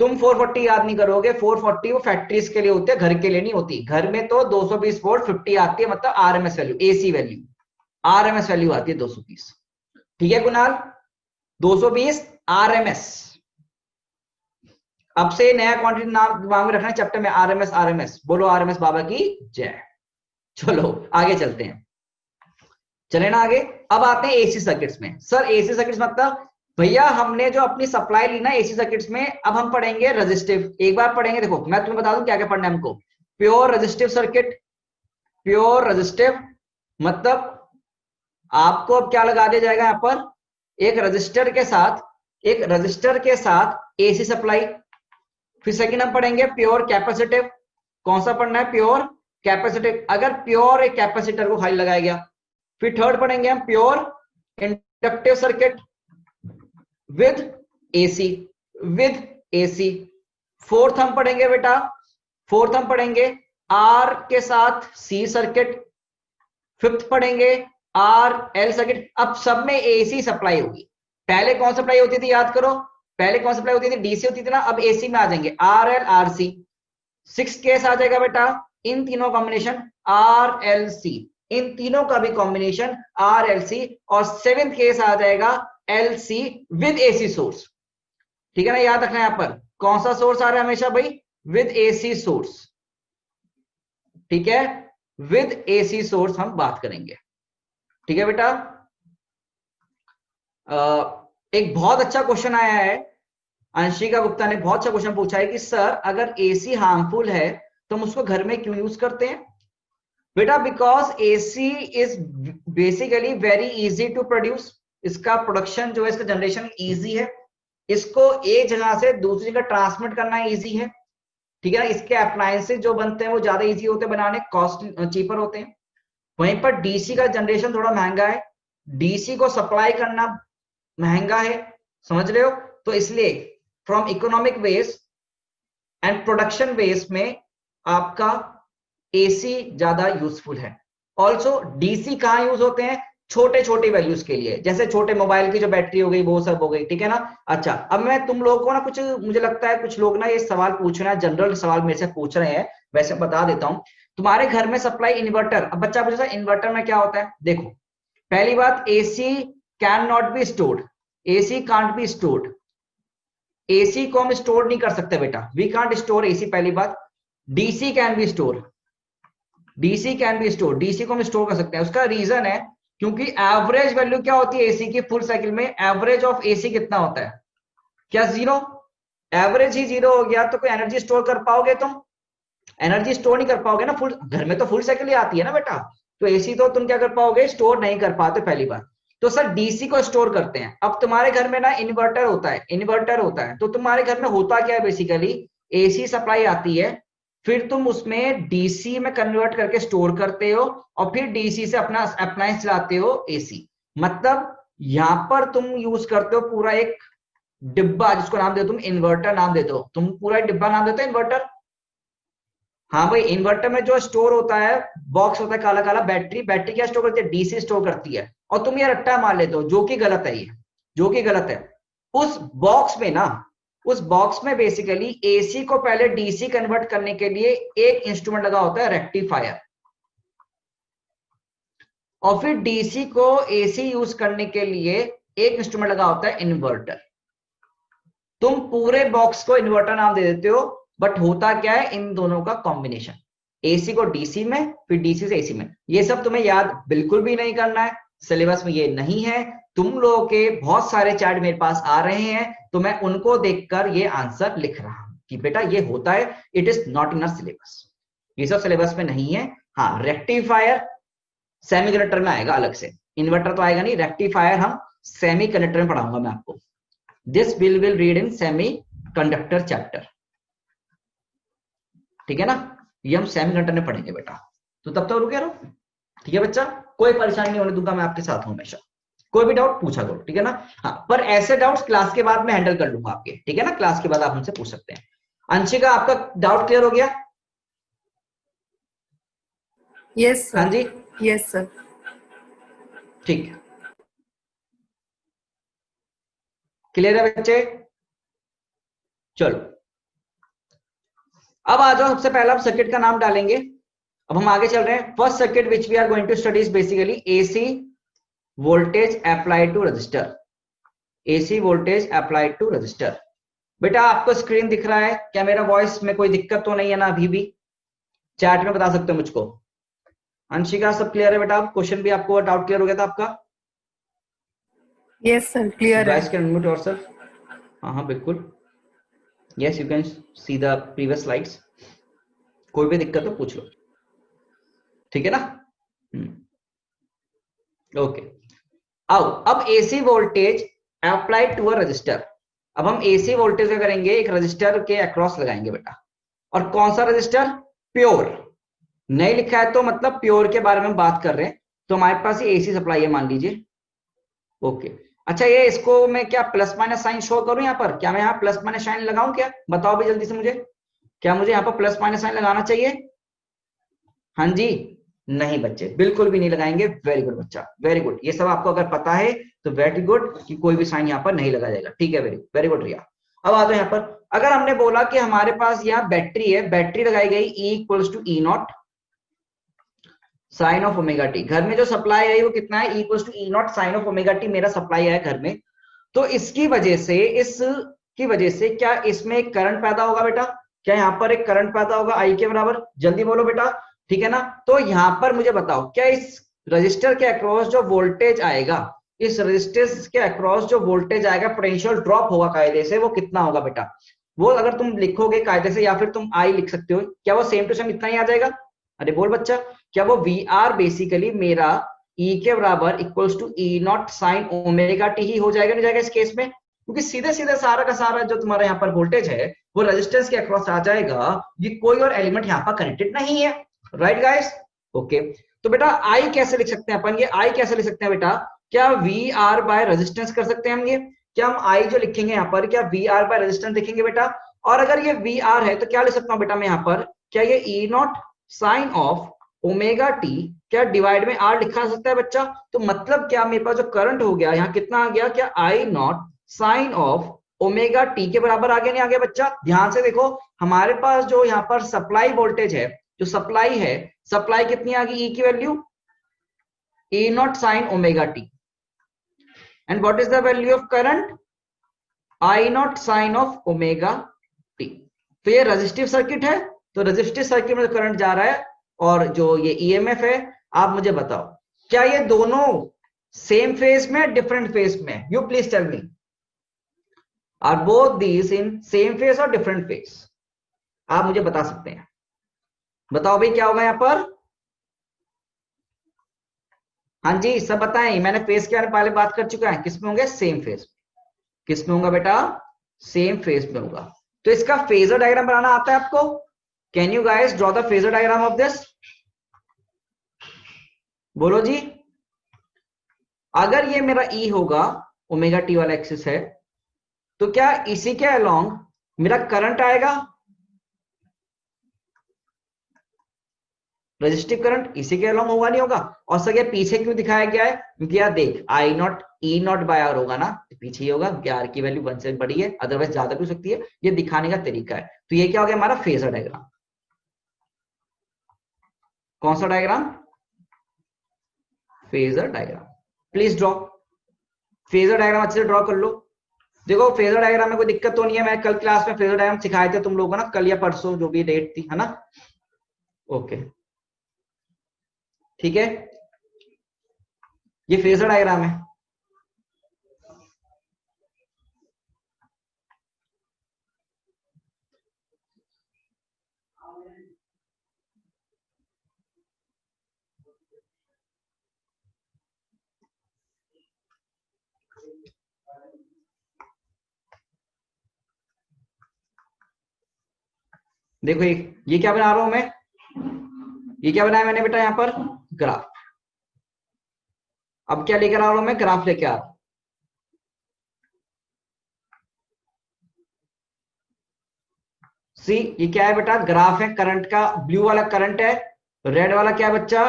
तुम 440 याद नहीं करोगे, 440 वो फैक्ट्रीज के लिए होती है, घर के लिए नहीं होती। घर में तो 220 वोल्ट 50 आती है, मतलब RMS value, AC value, RMS value आती है 220, ठीक है कुणाल, 220 आरएमएस। अब से नया क्वांटिटी नाम दिमाग में रखना है चैप्टर में, आरएमएस, आरएमएस बोलो, आरएमएस बाबा की जय। चलो आगे चलते हैं, चले ना आगे। अब आते हैं एसी सर्किट्स में। सर एसी सर्किट्स मतलब भैया हमने जो अपनी सप्लाई ली ना एसी सर्किट्स में, अब हम पढ़ेंगे रेजिस्टिव, एक बार पढ़ेंगे, देखो मैं तुम्हें बता दूं क्या क्या पढ़ना है हमको। Pure resistive circuit, pure resistive मतलब आपको अब क्या लगा दिया जाएगा यहाँ पर, एक रजिस्टर के साथ, एक रजिस्टर के साथ एसी सप्लाई। फिर सेकंड हम पढ़ेंगे प्योर कैपेसिटिव, कौन सा पढ़ना है, प्योर कैपेसिटिव, अगर प्योर एक कैपेसिटर को खाली लगाया गया। फिर थर्ड पढ़ेंगे हम pure inductive circuit with AC, with AC. Fourth हम पढ़ेंगे बेटा, फोर्थ हम पढ़ेंगे आर के साथ सी सर्किट। फिफ्थ पढ़ेंगे आर एल सर्किट। अब सब में एसी सप्लाई होगी, पहले कौन सप्लाई होती थी याद करो, पहले कौन सप्लाई होती थी, डीसी होती थी ना, अब एसी में आ जाएंगे R L R C. Six case आ जाएगा बेटा इन तीनों कॉम्बिनेशन आर एल सी, इन तीनों का भी कॉम्बिनेशन आर एल सी। और सेवेंथ केस आ जाएगा L C with AC source, ठीक है ना। याद रखना यहां पर कौन सा सोर्स आ रहा है हमेशा भाई, विद एसी सोर्स, ठीक है, विद एसी सोर्स हम बात करेंगे, ठीक है बेटा। एक बहुत अच्छा क्वेश्चन आया है, अंशिका गुप्ता ने बहुत अच्छा क्वेश्चन पूछा है कि सर अगर एसी हार्मफुल है तो हम उसको घर में क्यों यूज करते हैं। बेटा because AC is basically very easy to produce, इसका प्रोडक्शन जो है, इसका जनरेशन इजी है, इसको एक जगह से दूसरी जगह ट्रांसमिट करना इजी है, ठीक है ना। इसके अप्लायंसेस जो बनते हैं वो ज्यादा इजी होते हैं बनाने, कॉस्ट चीपर होते हैं। वहीं पर डीसी का जनरेशन थोड़ा महंगा है, डीसी को सप्लाई करना महंगा है, समझ रहे हो। तो इसलिए from economic base and production base में आपका एसी ज्यादा यूजफुल है। ऑल्सो डीसी कहां यूज होते हैं, छोटे छोटे वैल्यूज के लिए, जैसे छोटे मोबाइल की जो बैटरी हो गई वो सब हो गई, ठीक है ना। अच्छा अब मैं तुम लोगों को ना कुछ, मुझे लगता है कुछ लोग ना ये सवाल पूछ रहे हैं, जनरल सवाल मेरे से पूछ रहे हैं, वैसे बता देता हूं। तुम्हारे घर में सप्लाई इन्वर्टर, अब बच्चा पूछा इन्वर्टर में क्या होता है, देखो पहली बात AC can not be stored, AC can't be stored, AC को हम स्टोर नहीं कर सकते बेटा, वी कांट स्टोर एसी, पहली बात। DC can be store, DC can be store, DC को हम स्टोर कर सकते हैं। उसका रीजन है क्योंकि एवरेज वैल्यू क्या होती है एसी की, फुल साइकिल में एवरेज ऑफ एसी कितना होता है, क्या जीरो, एवरेज ही जीरो हो गया तो कोई एनर्जी स्टोर कर पाओगे तुम, एनर्जी स्टोर नहीं कर पाओगे ना। फुल घर में तो फुल साइकिल ही आती है ना बेटा, तो एसी तो तुम क्या कर पाओगे, स्टोर नहीं कर पाते पहली बात। तो सर डीसी को स्टोर करते हैं। अब तुम्हारे घर में ना इन्वर्टर होता है, इन्वर्टर होता है, तो तुम्हारे घर में होता क्या है, बेसिकली एसी सप्लाई आती है, फिर तुम उसमें डीसी में कन्वर्ट करके स्टोर करते हो और फिर डीसी से अपना अप्लायंस चलाते हो एसी। मतलब यहां पर तुम यूज करते हो पूरा एक डिब्बा, जिसको नाम देते हो तुम इन्वर्टर नाम देते हो, तुम पूरा एक डिब्बा नाम देते हो इन्वर्टर। हाँ भाई इन्वर्टर में जो स्टोर होता है, बॉक्स होता है काला काला, बैटरी, बैटरी क्या स्टोर करती है, डीसी स्टोर करती है। और तुम ये रट्टा मार लेते हो, जो कि गलत है, ये जो कि गलत है। उस बॉक्स में ना, उस बॉक्स में बेसिकली एसी को पहले डीसी कन्वर्ट करने के लिए एक इंस्ट्रूमेंट लगा होता है रेक्टिफायर, और फिर डीसी को एसी यूज करने के लिए एक इंस्ट्रूमेंट लगा होता है इन्वर्टर। तुम पूरे बॉक्स को इन्वर्टर नाम दे देते हो, बट होता क्या है इन दोनों का कॉम्बिनेशन, एसी को डीसी में फिर डीसी से एसी में। ये सब तुम्हें याद बिल्कुल भी नहीं करना है, सिलेबस में ये नहीं है। तुम लोगों के बहुत सारे चैट मेरे पास आ रहे हैं तो मैं उनको देखकर ये आंसर लिख रहा हूं कि बेटा ये होता है, it is not in our syllabus, ये सब सिलेबस में नहीं है। हाँ, रेक्टिफायर सेमीकंडक्टर में आएगा अलग से, इन्वर्टर तो आएगा नहीं, रेक्टिफायर हम सेमीकंडक्टर में पढ़ाऊंगा मैं आपको। This will read in semi conductor chapter, ठीक है ना, ये हम सेमीकंडक्टर में पढ़ेंगे बेटा। तो तब तक रुके रहो, ठीक है बच्चा, कोई परेशानी नहीं होने दूंगा, मैं आपके साथ हूं हमेशा, कोई भी डाउट पूछा करो, ठीक है ना। हाँ, पर ऐसे डाउट्स क्लास के बाद मैं हैंडल कर लूंगा आपके, ठीक है ना, क्लास के बाद आप हमसे पूछ सकते हैं। अंशिका, आपका डाउट क्लियर हो गया? यस हाँ सर, जी, यस सर। ठीक है, क्लियर है बच्चे? चलो अब आ जाओ, सबसे पहला हम सर्किट का नाम डालेंगे। अब हम आगे चल रहे हैं। First circuit which we are going to study is basically AC voltage applied to resistor. AC voltage applied to resistor. बेटा आपको स्क्रीन दिख रहा है क्या? मेरा वॉइस में कोई दिक्कत तो नहीं है ना? अभी भी चैट में बता सकते हो मुझको। अंशिका सब क्लियर है बेटा? क्वेश्चन भी आपको डाउट क्लियर हो गया था आपका? यस सर, क्लियर है। Guys can unmute yourself. हाँ बिल्कुल, yes you can see the previous slides. कोई भी दिक्कत हो पूछ लो, ठीक है ना। ओके, आओ अब AC voltage applied to a resistor. अब हम एसी वोल्टेज क्या करेंगे, एक रजिस्टर के अक्रॉस लगाएंगे बेटा। और कौन सा रजिस्टर? प्योर। नहीं लिखा है तो मतलब प्योर के बारे में बात कर रहे हैं। तो हमारे पास ये एसी सप्लाई है मान लीजिए। ओके, अच्छा ये इसको मैं क्या प्लस माइनस साइन शो करूं यहाँ पर? क्या मैं यहाँ प्लस माइनस साइन लगाऊं क्या? बताओ भी जल्दी से मुझे, क्या मुझे यहाँ पर प्लस माइनस साइन लगाना चाहिए? हाँ जी, नहीं बच्चे बिल्कुल भी नहीं लगाएंगे। वेरी गुड बच्चा, वेरी गुड। ये सब आपको अगर पता है तो वेरी गुड कि कोई भी साइन यहाँ पर नहीं लगाया जाएगा, ठीक है। वेरी वेरी गुड रिया। अब आ जाओ यहाँ पर, अगर हमने बोला कि हमारे पास यहाँ बैटरी है, बैटरी लगाई गई E equals to E not sine of omega t. घर में जो सप्लाई है वो कितना है? E equals to E not sine of omega t मेरा सप्लाई है घर में। तो इसकी वजह से, इसकी वजह से क्या इसमें एक करंट पैदा होगा बेटा? क्या यहाँ पर एक करंट पैदा होगा आई के बराबर? जल्दी बोलो बेटा, ठीक है ना। तो यहां पर मुझे बताओ, क्या इस रजिस्टर के अक्रॉस जो वोल्टेज आएगा, इस रजिस्टर के अक्रॉस जो वोल्टेज आएगा, पोटेंशियल ड्रॉप होगा कायदे से, वो कितना होगा बेटा? वो अगर तुम लिखोगे कायदे से या फिर तुम आई लिख सकते हो, क्या वो सेम टू सेम इतना ही आ जाएगा? अरे बोल बच्चा, क्या वो वी आर बेसिकली मेरा ई के बराबर equals to E not sine omega t ही हो जाएगा, नहीं जाएगा इस केस में? क्योंकि सीधे सीधे सारा का सारा जो तुम्हारा यहाँ पर वोल्टेज है वो रेजिस्टेंस के अक्रॉस आ जाएगा, ये कोई और एलिमेंट यहाँ पर कनेक्टेड नहीं है। Right guys? ओके, तो बेटा आई कैसे लिख सकते हैं अपन? ये आई कैसे लिख सकते हैं बेटा? क्या वी आर बाय रेजिस्टेंस कर सकते हैं हम? ये क्या हम आई जो लिखेंगे यहाँ पर, क्या वी आर बाय रेजिस्टेंस लिखेंगे बेटा? और अगर ये वी आर है तो क्या लिख सकता हूँ बेटा मैं यहाँ पर? क्या ये E not sine of omega t क्या डिवाइड में आर लिखा जा सकता है बच्चा? तो मतलब क्या मेरे पास जो करंट हो गया यहाँ कितना आ गया? क्या I not sine of omega t के बराबर आ गया, नहीं आ गया बच्चा? ध्यान से देखो, हमारे पास जो यहाँ पर सप्लाई वोल्टेज है, जो सप्लाई है, सप्लाई कितनी आ गई? ई की value E not sine omega t. And what is the value of current? I not sine of omega t. तो ये रेजिस्टिव सर्किट है, तो रेजिस्टिव सर्किट में करंट जा रहा है और जो ये ईएमएफ है, आप मुझे बताओ क्या ये दोनों सेम फेज में, डिफरेंट फेज में? You please tell me, are both these in same phase और डिफरेंट फेज? आप मुझे बता सकते हैं, बताओ भाई क्या होगा यहां पर? हाँ जी सब बताएं, मैंने फेज के बारे में पहले बात कर चुका है। किस में होंगे? Same phase. किस में होगा बेटा? सेम फेज में होगा। तो इसका फेजर डायग्राम बनाना आता है आपको? Can you guys draw the phasor diagram of this? बोलो जी। अगर ये मेरा ई होगा, ओमेगा टी वाला एक्सिस है, तो क्या इसी के अलोंग मेरा करंट आएगा? रजिस्टिव करंट इसी के अलोंग होगा, नहीं होगा? और सर ये पीछे क्यों दिखाया गया है? क्योंकि यार देख, I naught E naught by R होगा ना, तो पीछे ही होगा, क्योंकि आर की वैल्यू 1 से बड़ी है, अदरवाइज ज्यादा भी हो सकती है। ये दिखाने का तरीका है। तो ये क्या हो गया हमारा फेजर डायग्राम। कौन सा diagram? Phasor diagram. Please draw phasor diagram, अच्छे से ड्रॉ कर लो। देखो फेजर डायग्राम में कोई दिक्कत तो नहीं है, मैं कल क्लास में फेजर डायग्राम सिखाए थे तुम लोगों को ना, कल या परसों जो भी डेट थी, है ना? ओके ठीक है, ये फेजर डायग्राम है। देखो ये क्या बना रहा हूं मैं, ये क्या बनाया मैंने बेटा यहां पर, ग्राफ। अब क्या लेकर आ रहा हूं मैं, ग्राफ लेके आ रहा हूं। सी ये क्या है बेटा, ग्राफ है करंट का। ब्लू वाला करंट है, रेड वाला क्या है बच्चा,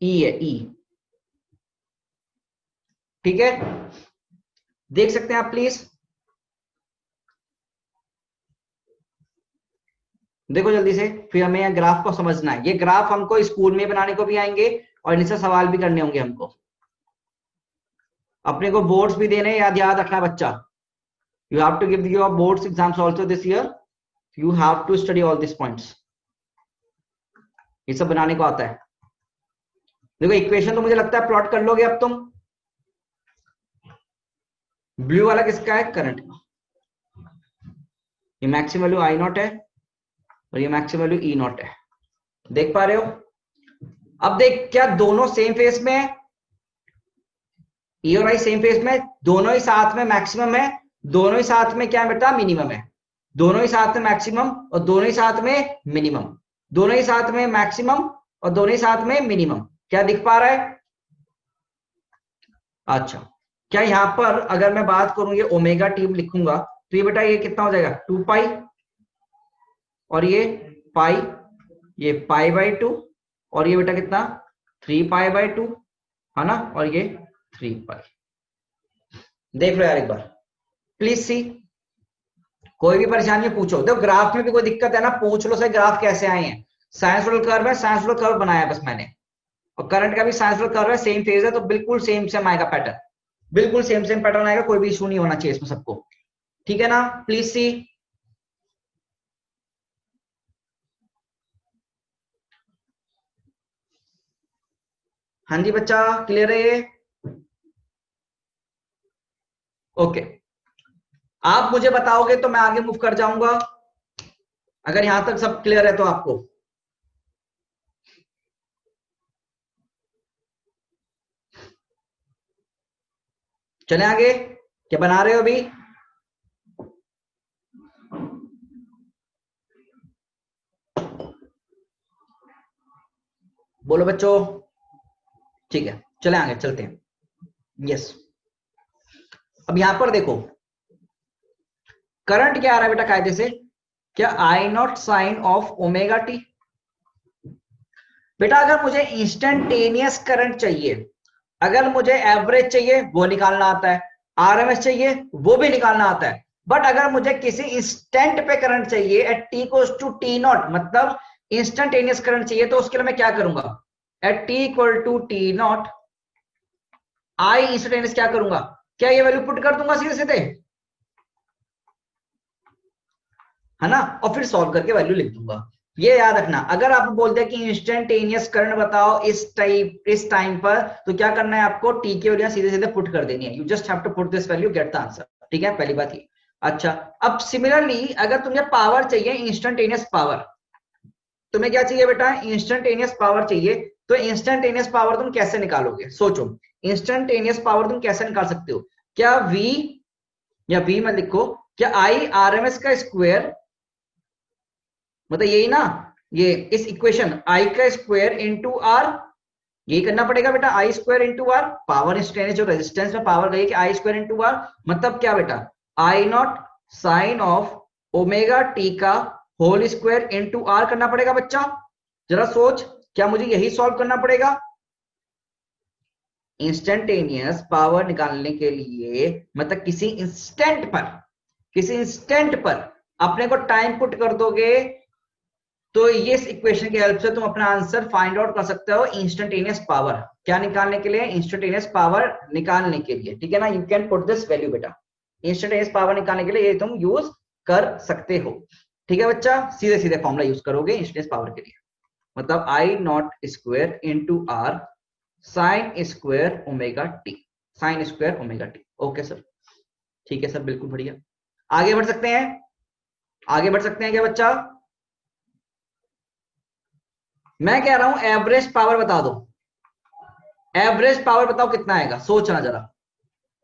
ई है, ई। ठीक है, देख सकते हैं आप प्लीज। देखो जल्दी से, फिर हमें यह ग्राफ को समझना है। ये ग्राफ हमको स्कूल में बनाने को भी आएंगे और इनसे सवाल भी करने होंगे हमको। अपने को बोर्ड्स भी देने, याद याद रखना बच्चा। You have to give your boards exams also this year, you have to study all this points. ये सब बनाने को आता है। देखो इक्वेशन तो मुझे लगता है प्लॉट कर लोगे अब तुम। ब्लू वाला किसका है, करंट का। ये मैक्सिमम वैल्यू आई नॉट है और ये मैक्सिमम वैल्यू ई नॉट है। देख पा रहे हो। अब देख, क्या दोनों सेम फेस में है, ई और आई सेम फेस में, दोनों ही साथ में मैक्सिमम है, दोनों ही साथ में क्या है बेटा, मिनिमम है। दोनों ही साथ में मैक्सिमम और दोनों ही साथ में मिनिमम, दोनों ही साथ में मैक्सिमम और दोनों ही साथ में मिनिमम। क्या दिख पा रहा है। अच्छा, क्या यहां पर अगर मैं बात करूं, ये ओमेगा टी लिखूंगा तो ये बेटा ये कितना हो जाएगा, 2 पाई, और ये पाई, ये पाई बाई 2, और ये बेटा कितना, 3 पाई बाई 2, है ना, और ये 3 पाई। देख लो यार एक बार प्लीज सी, कोई भी परेशानी पूछो। देखो ग्राफ में भी कोई दिक्कत है ना, पूछ लो सही ग्राफ कैसे आए हैं। साइंसुरल कर्व है, साइंसुरल कर्व बनाया बस मैंने, और करंट का भी साइंसुरल कर्व है, सेम फेज है, तो बिल्कुल सेम सेम आएगा पैटर्न, बिल्कुल सेम सेम पैटर्न आएगा, कोई भी इशू नहीं होना चाहिए इसमें सबको। ठीक है ना, प्लीज सी। हाँ जी बच्चा, क्लियर है ये। ओके, आप मुझे बताओगे तो मैं आगे मूव कर जाऊंगा, अगर यहां तक सब क्लियर है तो आपको। चले आगे, क्या बना रहे हो अभी। बोलो बच्चों। ठीक है, चले आगे चलते हैं। यस, अब यहां पर देखो करंट क्या आ रहा है बेटा कायदे से, क्या I not sine of omega t. बेटा अगर मुझे इंस्टेंटेनियस करंट चाहिए, अगर मुझे एवरेज चाहिए वो निकालना आता है, आरएमएस चाहिए वो भी निकालना आता है, बट अगर मुझे किसी इंस्टेंट पे करंट चाहिए at t equals to t not, मतलब इंस्टेंटेनियस करंट चाहिए, तो उसके लिए मैं क्या करूंगा, at t equal to t not I instantaneous क्या करूंगा, क्या ये वैल्यू पुट कर दूंगा सीधे सीधे, है ना, और फिर सॉल्व करके वैल्यू लिख दूंगा। ये याद रखना, अगर आप बोलते हैं कि इंस्टेंटेनियस करंट बताओ इस टाइम पर, तो क्या करना है आपको, टी की वैल्यू सीधे सीधे पुट कर देनी है। You just have to put this value, get the answer. ठीक है, पहली बात ये। अच्छा, अब सिमिलरली अगर तुम्हें पावर चाहिए, इंस्टेंटेनियस पावर, तुम्हें क्या चाहिए बेटा, इंस्टेंटेनियस पावर चाहिए, तो इंस्टेंटेनियस पावर तुम कैसे निकालोगे, सोचो। इंस्टेंटेनियस पावर तुम कैसे निकाल सकते हो, क्या v, या v मत लिखो, क्या आई आरएमएस का स्क्वायर, मतलब यही ना, ये इस इक्वेशन आई का स्क्वायर इंटू आर, यही करना पड़ेगा बेटा, I square into R, power instantaneous जो रेजिस्टेंस में पावर गई कि आई स्क्वायर इंटू आर, मतलब क्या बेटा, I not sine of omega t का होल स्क्वायर इंटू आर करना पड़ेगा बच्चा। जरा सोच, क्या मुझे यही सॉल्व करना पड़ेगा। इंस्टेंटेनियस पावर निकालने के लिए, मतलब किसी इंस्टेंट पर अपने को टाइम पुट कर दोगे, तो ये इस इक्वेशन की हेल्प से तुम अपना आंसर फाइंड आउट कर सकते हो। इंस्टेंटेनियस पावर क्या निकालने के लिए, इंस्टेंटेनियस पावर निकालने के लिए, ठीक है ना, you can put this value बेटा, इंस्टेंटेनियस पावर निकालने के लिए ये तुम यूज कर सकते हो। ठीक है बच्चा, सीधे सीधे फॉर्मूला यूज करोगे इंस्टेंटेनियस पावर के लिए, मतलब I naught square into R sine square omega t, sine square omega t. Okay sir, ठीक है सर, बिल्कुल बढ़िया। आगे बढ़ सकते हैं, आगे बढ़ सकते हैं क्या बच्चा। मैं कह रहा हूं एवरेज पावर बता दो, एवरेज पावर बताओ कितना आएगा, सोचना जरा,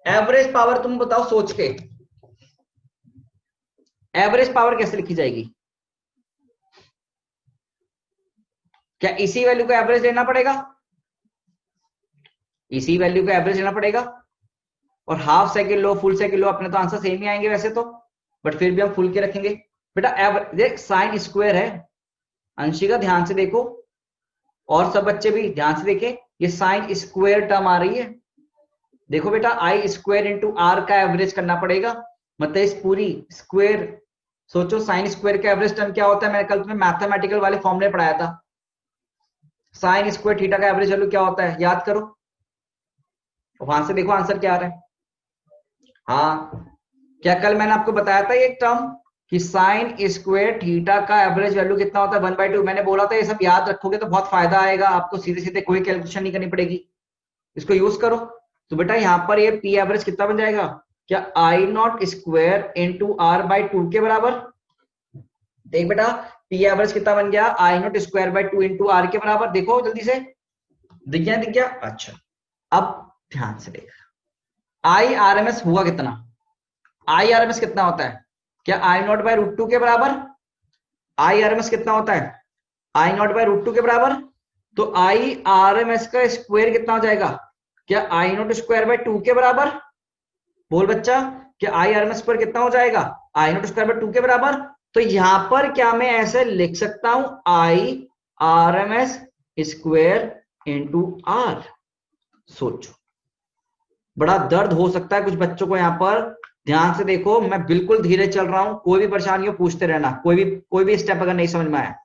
एवरेज पावर तुम बताओ सोच के, एवरेज पावर कैसे लिखी जाएगी। क्या इसी वैल्यू का एवरेज लेना पड़ेगा? इसी वैल्यू का एवरेज लेना पड़ेगा। और हाफ साइकिल लो, फुल साइकिल लो, अपने तो आंसर सेम ही आएंगे वैसे तो, बट फिर भी हम फुल के रखेंगे। बेटा देख साइन स्क्वायर है, अंशिका ध्यान से देखो, और सब बच्चे भी ध्यान से देखें, ये साइन स्क्वायर टर्म आ रही है। देखो बेटा आई स्क्वायर इंटू आर का एवरेज करना पड़ेगा, मतलब इस पूरी स्क्वायर। सोचो साइन स्क्वायर का एवरेज टर्म क्या होता है, मैंने कल तुम्हें मैथमेटिकल वाले फॉर्मूले पढ़ाया था। साइन स्क्वायर थीटा का एवरेज वैल्यू क्या होता है, याद करो, वहां से देखो आंसर क्या आ रहा है। हाँ, क्या कल मैंने आपको बताया था ये टर्म कि साइन स्क्वायर थीटा का एवरेज वैल्यू कितना होता है, 1/2। मैंने बोला था ये सब याद रखोगे तो बहुत फायदा आएगा आपको, सीधे सीधे कोई कैलकुलेशन नहीं करनी पड़ेगी, इसको यूज करो। तो बेटा यहाँ पर ये पी एवरेज कितना बन जाएगा, क्या I naught square into R by 2 के बराबर। देख बेटा पी एवरेज कितना बन गया, I naught square by 2 into R के बराबर। देखो जल्दी से, दिख गया दिख गया। अच्छा अब ध्यान से देख, आई आर एम एस हुआ कितना, आई आर एम एस कितना होता है, क्या आई नॉट बाय रूट 2 के बराबर। आई आर एम एस कितना होता है, आई नॉट बाय रूट 2 के बराबर। तो आई आर एम एस का स्क्वायर कितना हो जाएगा, क्या आई नॉट स्क्वायर बाय 2 के बराबर। बोल बच्चा, क्या I R M S square कितना हो जाएगा, आई नॉट स्क्वायर बाय 2 के बराबर। तो यहां पर क्या मैं ऐसे लिख सकता हूं, I R M S square into R. सोचो बड़ा दर्द हो सकता है कुछ बच्चों को यहां पर, ध्यान से देखो, मैं बिल्कुल धीरे चल रहा हूं, कोई भी परेशानी हो पूछते रहना, कोई भी स्टेप अगर नहीं समझ में आया,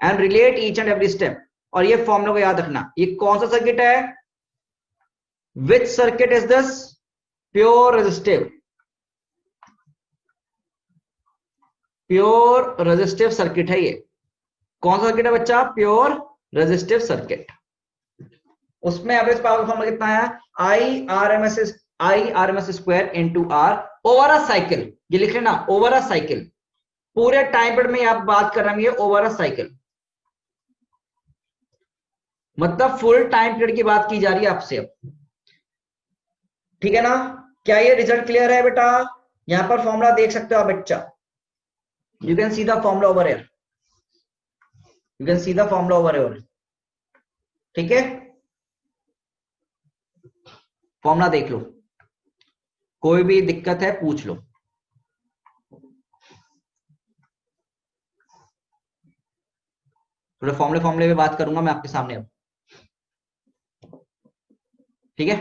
and relate each and every step. और ये फॉर्मूला को याद रखना, ये कौन सा सर्किट है, which circuit is this, pure resistive, pure resistive circuit है ये। कौन सा सर्किट है बच्चा, प्योर रेजिस्टिव सर्किट। उसमें एवरेज पावर फॉर्मूला कितना है, I R M S square into R over a cycle. ये लिख लेना, ओवर अ साइकिल, पूरे टाइम पीरियड में आप बात कर रहे हैं, ये ओवर अ साइकिल, मतलब फुल टाइम पीरियड की बात की जा रही है आपसे अब, ठीक है ना। क्या ये रिजल्ट क्लियर है बेटा, यहां पर फॉर्मूला देख सकते हो आप बच्चा, you can see the formula over here, you can see the formula over here, ठीक है। फॉर्मूला देख लो, कोई भी दिक्कत है पूछ लो। थोड़े फॉर्मूले पे बात करूंगा मैं आपके सामने अब, ठीक है।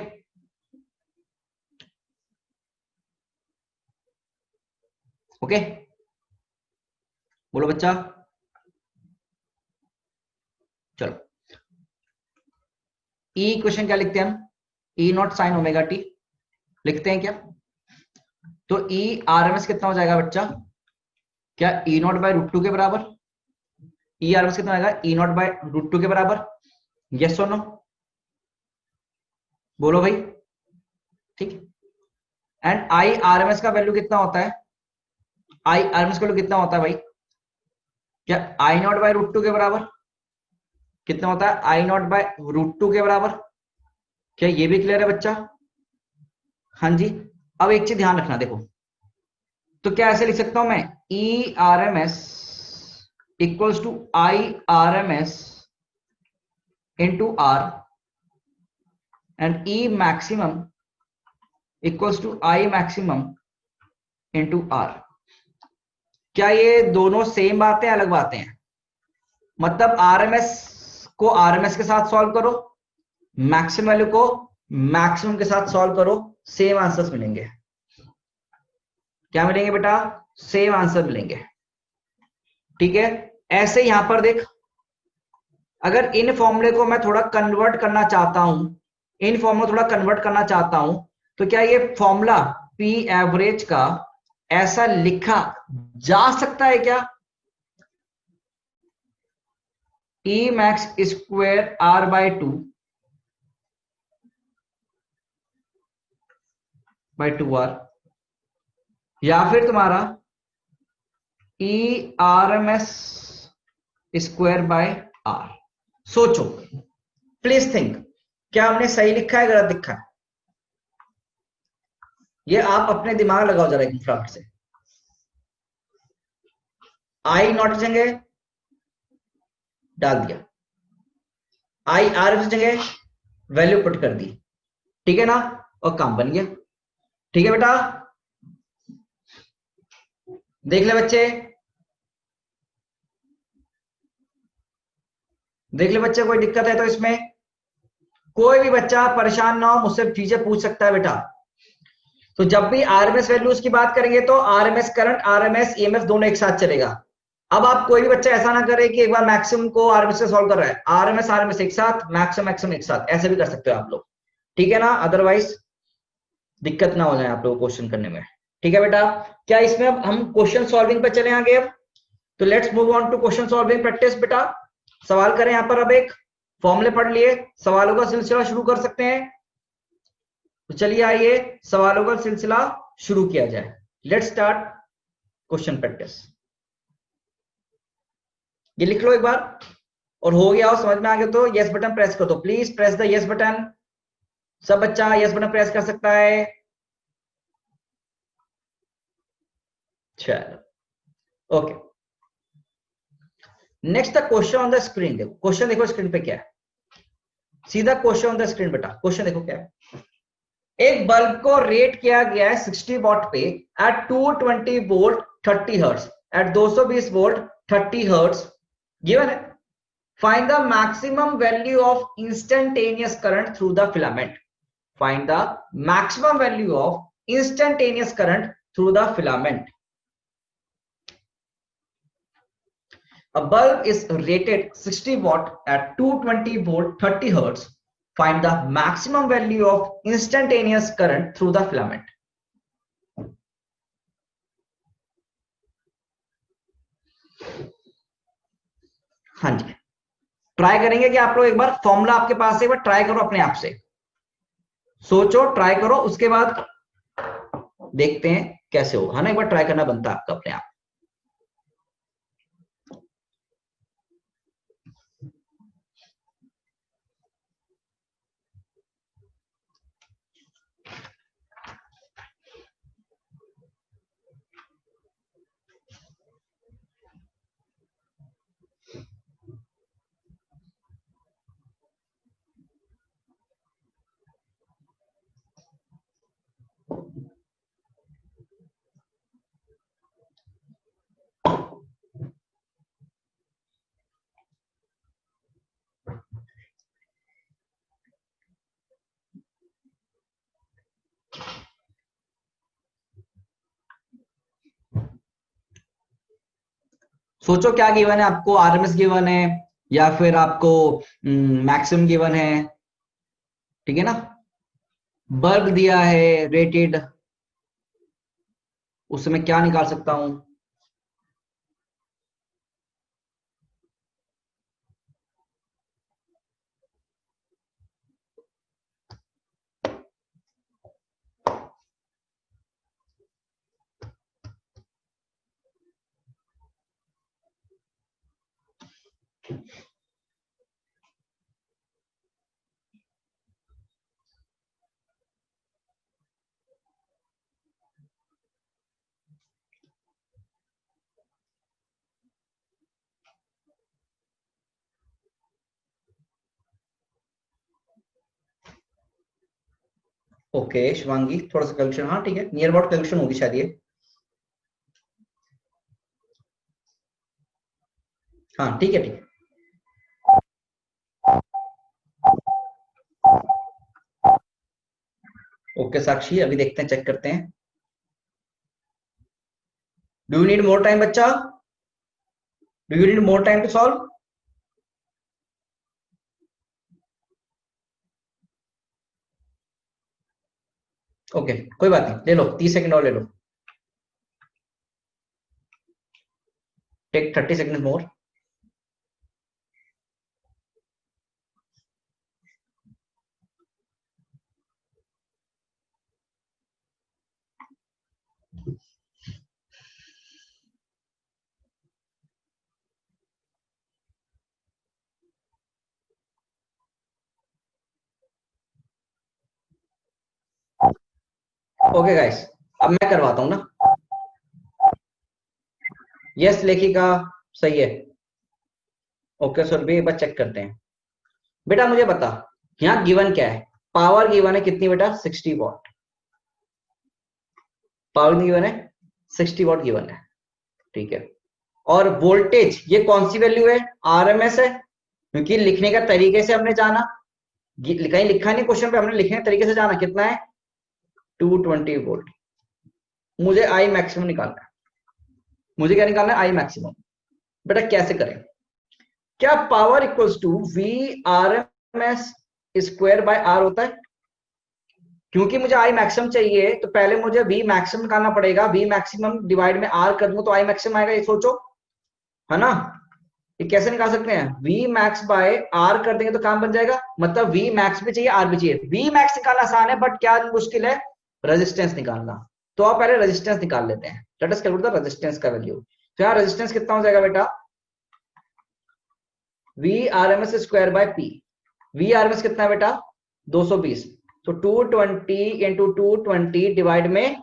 ओके बोलो बच्चा, चलो ई क्वेश्चन क्या लिखते हैं हम, ई नॉट साइन ओमेगा टी लिखते हैं क्या। तो ई आर एम एस कितना हो जाएगा बच्चा, क्या ई नॉट बाय रूट 2 के बराबर। ई आर एम एस कितना आएगा, ई नॉट बाय रूट 2 के बराबर, यस और नो, बोलो भाई, ठीक। And I R M S का वैल्यू कितना होता है, आई आर एम एस का वैल्यू कितना होता है भाई, क्या आई नॉट बाय रूट 2 के बराबर, कितना होता है, आई नॉट बाय रूट 2 के बराबर। क्या ये भी क्लियर है बच्चा, हाँ जी। अब एक चीज ध्यान रखना, देखो तो क्या ऐसे लिख सकता हूं मैं, E R M S equals to I R M S into R and E maximum equals to I maximum into R. क्या ये दोनों सेम बातें अलग बातें हैं, मतलब आरएमएस को आरएमएस के साथ सॉल्व करो, मैक्सिमम वैल्यू को मैक्सिमम के साथ सॉल्व करो, सेम आंसर्स मिलेंगे। क्या मिलेंगे बेटा, सेम आंसर मिलेंगे, ठीक है। ऐसे यहां पर देख, अगर इन फॉर्मूले को मैं थोड़ा कन्वर्ट करना चाहता हूं, इन फॉर्मूला थोड़ा कन्वर्ट करना चाहता हूं, तो क्या ये फॉर्मूला पी एवरेज का ऐसा लिखा जा सकता है क्या, E max square R by 2 R, या फिर तुम्हारा E R M S square by R. सोचो, प्लीज थिंक, क्या हमने सही लिखा है गलत लिखा है, ये आप अपने दिमाग लगाओ जरा एक फटाफट से। आई नॉट जगह डाल दिया, आई आरएमएस जगह वैल्यू पुट कर दी, ठीक है ना, और काम बन गया। ठीक है बेटा, देख ले बच्चे, देख ले बच्चे, कोई दिक्कत है तो इसमें कोई भी बच्चा परेशान ना हो, मुझसे चीजें पूछ सकता है बेटा। तो जब भी आरएमएस वैल्यूज की बात करेंगे तो आरएमएस करंट, आरएमएस ईएमएफ दोनों एक साथ चलेगा। अब आप कोई भी बच्चा ऐसा ना करे कि एक बार मैक्सिमम को आरएमएस से सॉल्व कर रहा है, आरएमएस आरएमएस एक साथ, मैक्सिमम मैक्सिमम एक साथ, ऐसे भी कर सकते हो आप लोग, ठीक है ना, अदरवाइज दिक्कत ना हो जाए आप लोग क्वेश्चन करने में। ठीक है बेटा, क्या इसमें अब हम क्वेश्चन सॉल्विंग पे चले आगे? अब तो let's move on to question solving practice बेटा। सवाल करें यहां पर, अब एक फॉर्मूले पढ़ लिए, सवालों का सिलसिला शुरू कर सकते हैं। तो चलिए आइए सवालों का सिलसिला शुरू किया जाए। Let's start question practice. ये लिख लो एक बार, और हो गया हो, समझ में आ गया तो यस बटन प्रेस कर दो, please press the yes button. सब बच्चा यस बटन प्रेस कर सकता है। चलो okay, next the question on the screen. देखो क्वेश्चन, देखो स्क्रीन पे क्या है, सीधा क्वेश्चन ऑन द स्क्रीन बेटा। क्वेश्चन देखो क्या है, एक बल्ब को रेट किया गया है 60 वॉट पे at 220 volt 30 hertz, at 220 volt 30 hertz given है। Find the maximum value of instantaneous current through the filament. Find the maximum value of instantaneous current through the filament. A bulb is rated 60 watt at 220 volt 30 hertz. Find the maximum value of instantaneous current through the filament. हाँ जी, ट्राई करेंगे कि आप लोग एक बार फॉर्मूला आपके पास है, एक बार ट्राई करो अपने आप से, सोचो, ट्राई करो, उसके बाद देखते हैं कैसे होगा, है ना। एक बार ट्राई करना बनता है आपका अपने आप। सोचो क्या गिवन है आपको, आरएमएस गिवन है या फिर आपको मैक्सिमम गिवन है, ठीक है ना। बल्ब दिया है रेटेड, उससे मैं क्या निकाल सकता हूं। ओके शिवांगी, थोड़ा सा कैलकुलेशन, हाँ ठीक है, नियर अबाउट कैलकुलेशन होगी शायद ये। हाँ ठीक है, ठीक है। ओके साक्षी, अभी देखते हैं, चेक करते हैं। Do you need more time बच्चा? Do you need more time to solve? Okay कोई बात नहीं, ले लो 30 सेकंड और ले लो, take 30 second more. Okay guys, अब मैं करवाता हूं ना। यस लेखिका, सही है। ओके सर भी एक बार चेक करते हैं। बेटा मुझे बता, यहाँ गिवन क्या है, पावर गिवन है कितनी बेटा, 60 वॉट, पावर गिवन है 60 वॉट गिवन है, ठीक है। और वोल्टेज ये कौन सी वैल्यू है, आरएमएस है, क्योंकि लिखने का तरीके से हमने जाना, कहीं लिखा नहीं क्वेश्चन पे, हमने लिखने के तरीके से जाना, कितना है 220 वोल्ट। मुझे आई मैक्सिमम निकालना है, मुझे क्या निकालना है, आई मैक्सिमम। बेटा कैसे करें, क्या power equals to V R M S square by R होता है, क्योंकि मुझे आई मैक्सिमम चाहिए तो पहले मुझे वी मैक्सिमम निकालना पड़ेगा, वी मैक्सिमम डिवाइड में आर कर दूं तो आई मैक्सिमम आएगा, ये सोचो, है ना। ये कैसे निकाल सकते हैं, वी मैक्स बाय आर कर देंगे तो काम बन जाएगा, मतलब वी मैक्स भी चाहिए आर भी चाहिए। वी मैक्स निकालना आसान है, बट क्या मुश्किल है, रेजिस्टेंस निकालना। तो आप पहले रेजिस्टेंस निकाल लेते हैं, let us calculate the resistance का वैल्यू। तो यहाँ रेजिस्टेंस कितना हो जाएगा बेटा, V R M S square by P, V R M S कितना है बेटा 220, तो 220 इंटू 220 डिवाइड में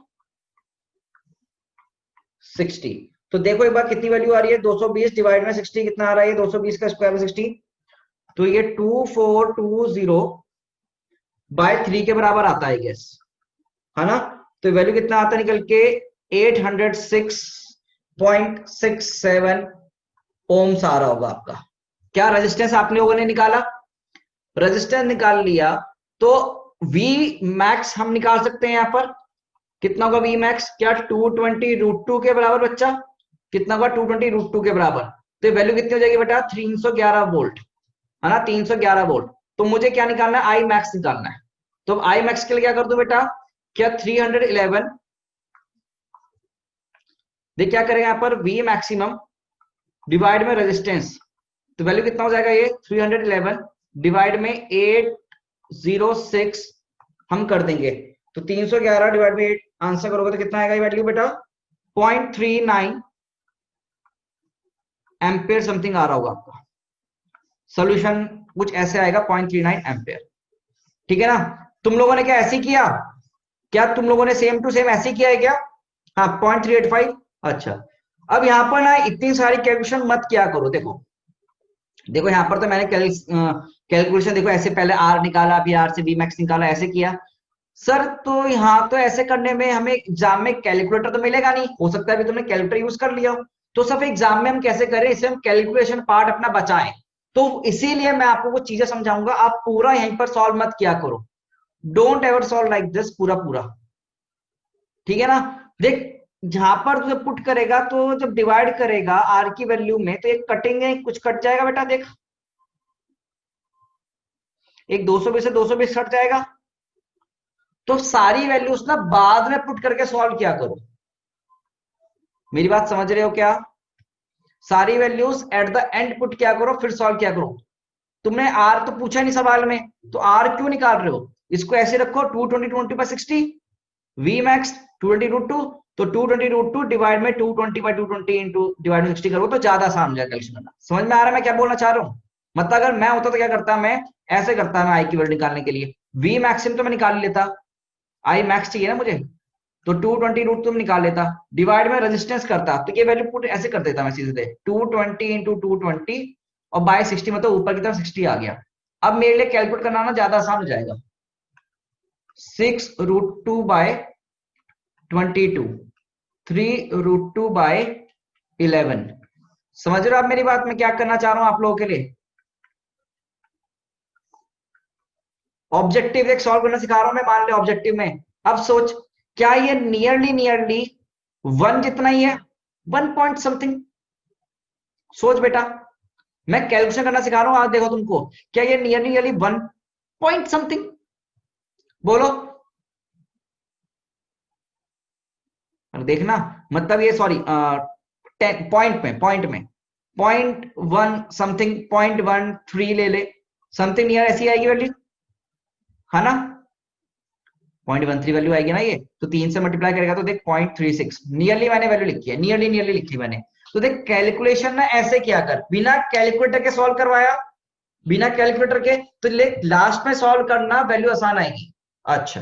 60। तो देखो एक बार कितनी वैल्यू आ रही है, 220 डिवाइड में 60 कितना आ रहा है, 220 का स्क्वायर में 60, तो ये 2420 बाय 3 के बराबर आता है गेस, है ना। तो वैल्यू कितना आता है निकल के 806.67 ओम्स आ रहा होगा आपका। क्या रेजिस्टेंस आप लोगों ने निकाला, रेजिस्टेंस निकाल लिया, तो वी मैक्स हम निकाल सकते हैं यहाँ पर, कितना होगा वी मैक्स, क्या 220√2 के बराबर बच्चा, कितना होगा 220√2 के बराबर, तो वैल्यू कितनी हो जाएगी बेटा 311 वोल्ट, है ना, 311 वोल्ट। तो मुझे क्या निकालना है, आई मैक्स निकालना है। तो आई मैक्स के लिए क्या कर दो बेटा, क्या 311, देख क्या करेंगे यहाँ पर, वी मैक्सिमम डिवाइड में रेजिस्टेंस, तो वैल्यू कितना हो जाएगा ये 311 डिवाइड में 806 हम कर देंगे, तो 311 डिवाइड में 8 आंसर करोगे तो कितना आएगा ये वैल्यू बेटा 0.39 एम्पियर समथिंग आ रहा होगा आपका, सोल्यूशन कुछ ऐसे आएगा 0.39 एम्पियर, ठीक है ना। तुम लोगों ने क्या ऐसे किया, क्या तुम लोगों ने सेम टू सेम ऐसे किया है क्या, हाँ 0.385, अच्छा। अब यहां पर ना इतनी सारी कैलकुलेशन मत किया करो, देखो देखो यहाँ पर तो मैंने कैलकुलेशन देखो ऐसे पहले आर निकाला, फिर आर से बी मैक्स निकाला, ऐसे किया सर। तो यहाँ तो ऐसे करने में हमें एग्जाम में कैलकुलेटर तो मिलेगा नहीं, हो सकता है भी तुमने कैलकुलेटर यूज कर लिया हो, तो सब एग्जाम में हम कैसे करें, इसे हम कैलकुलेशन पार्ट अपना बचाएं। तो इसीलिए मैं आपको वो चीजें समझाऊंगा, आप पूरा यहीं पर सॉल्व मत किया करो, don't ever solve like this पूरा पूरा, ठीक है ना। देख जहां पर तुझे पुट करेगा तो जब डिवाइड करेगा आर की वैल्यू में, तो एक कटेंगे कुछ कट जाएगा बेटा, देख एक 220 से 220 कट जाएगा, तो सारी वैल्यूज ना बाद में पुट करके सॉल्व किया करो, मेरी बात समझ रहे हो क्या, सारी values at the end put किया करो फिर सॉल्व किया करो। तुमने आर तो पूछा नहीं सवाल में, तो आर क्यों निकाल रहे हो, इसको ऐसे रखो 220/60 वी मैक्स 220√2, तो 220√2 डिवाइड में 220/220 इंटू डिवाइड में 60 करो तो ज्यादा आसान हो जाएगा कैलकुलेशन करना। समझ में आ रहा है मैं क्या बोलना चाह रहा हूँ, मतलब अगर मैं होता तो क्या करता, मैं ऐसे करता, मैं आई की वैल्यू निकालने के लिए वी मैक्सिमम तो मैं निकाल लेता, आई मैक्स चाहिए ना मुझे, तो 220√2 निकाल लेता, डिवाइड में रेजिस्टेंस करता, तो ये वैल्यू पुट ऐसे कर देता मैं सीधे 220 इंटू 220 और बाय 60, मतलब ऊपर की तरफ 60 आ गया। अब मेरे लिए कैलकुलेट करना ना ज्यादा आसान हो जाएगा, 6√2 बाय 22, 3√2 बाय 11। समझ रहे हो आप मेरी बात, मैं क्या करना चाह रहा हूं आप लोगों के लिए, ऑब्जेक्टिव एक सॉल्व करना सिखा रहा हूं मैं, मान ले ऑब्जेक्टिव में। अब सोच क्या ये नियरली 1 जितना ही है, 1 पॉइंट समथिंग, सोच बेटा मैं कैलकुलेशन करना सिखा रहा हूं, आज देखो तुमको, क्या ये नियरली 1 पॉइंट समथिंग, बोलो देखना, मतलब ये सॉरी पॉइंट में 0.1 समथिंग 0.13 ले ले, समथिंग नियर ऐसी आएगी वैल्यू, है ना 0.13 वैल्यू आएगी ना ये, तो 3 से मल्टीप्लाई करेगा तो देख 0.36 नियरली मैंने वैल्यू लिखी है, नियरली लिखी मैंने। तो देख कैलकुलेशन ना ऐसे किया कर, बिना कैलकुलेटर के सॉल्व करवाया, बिना कैलकुलेटर के, तो लास्ट में सॉल्व करना वैल्यू आसान आएगी। अच्छा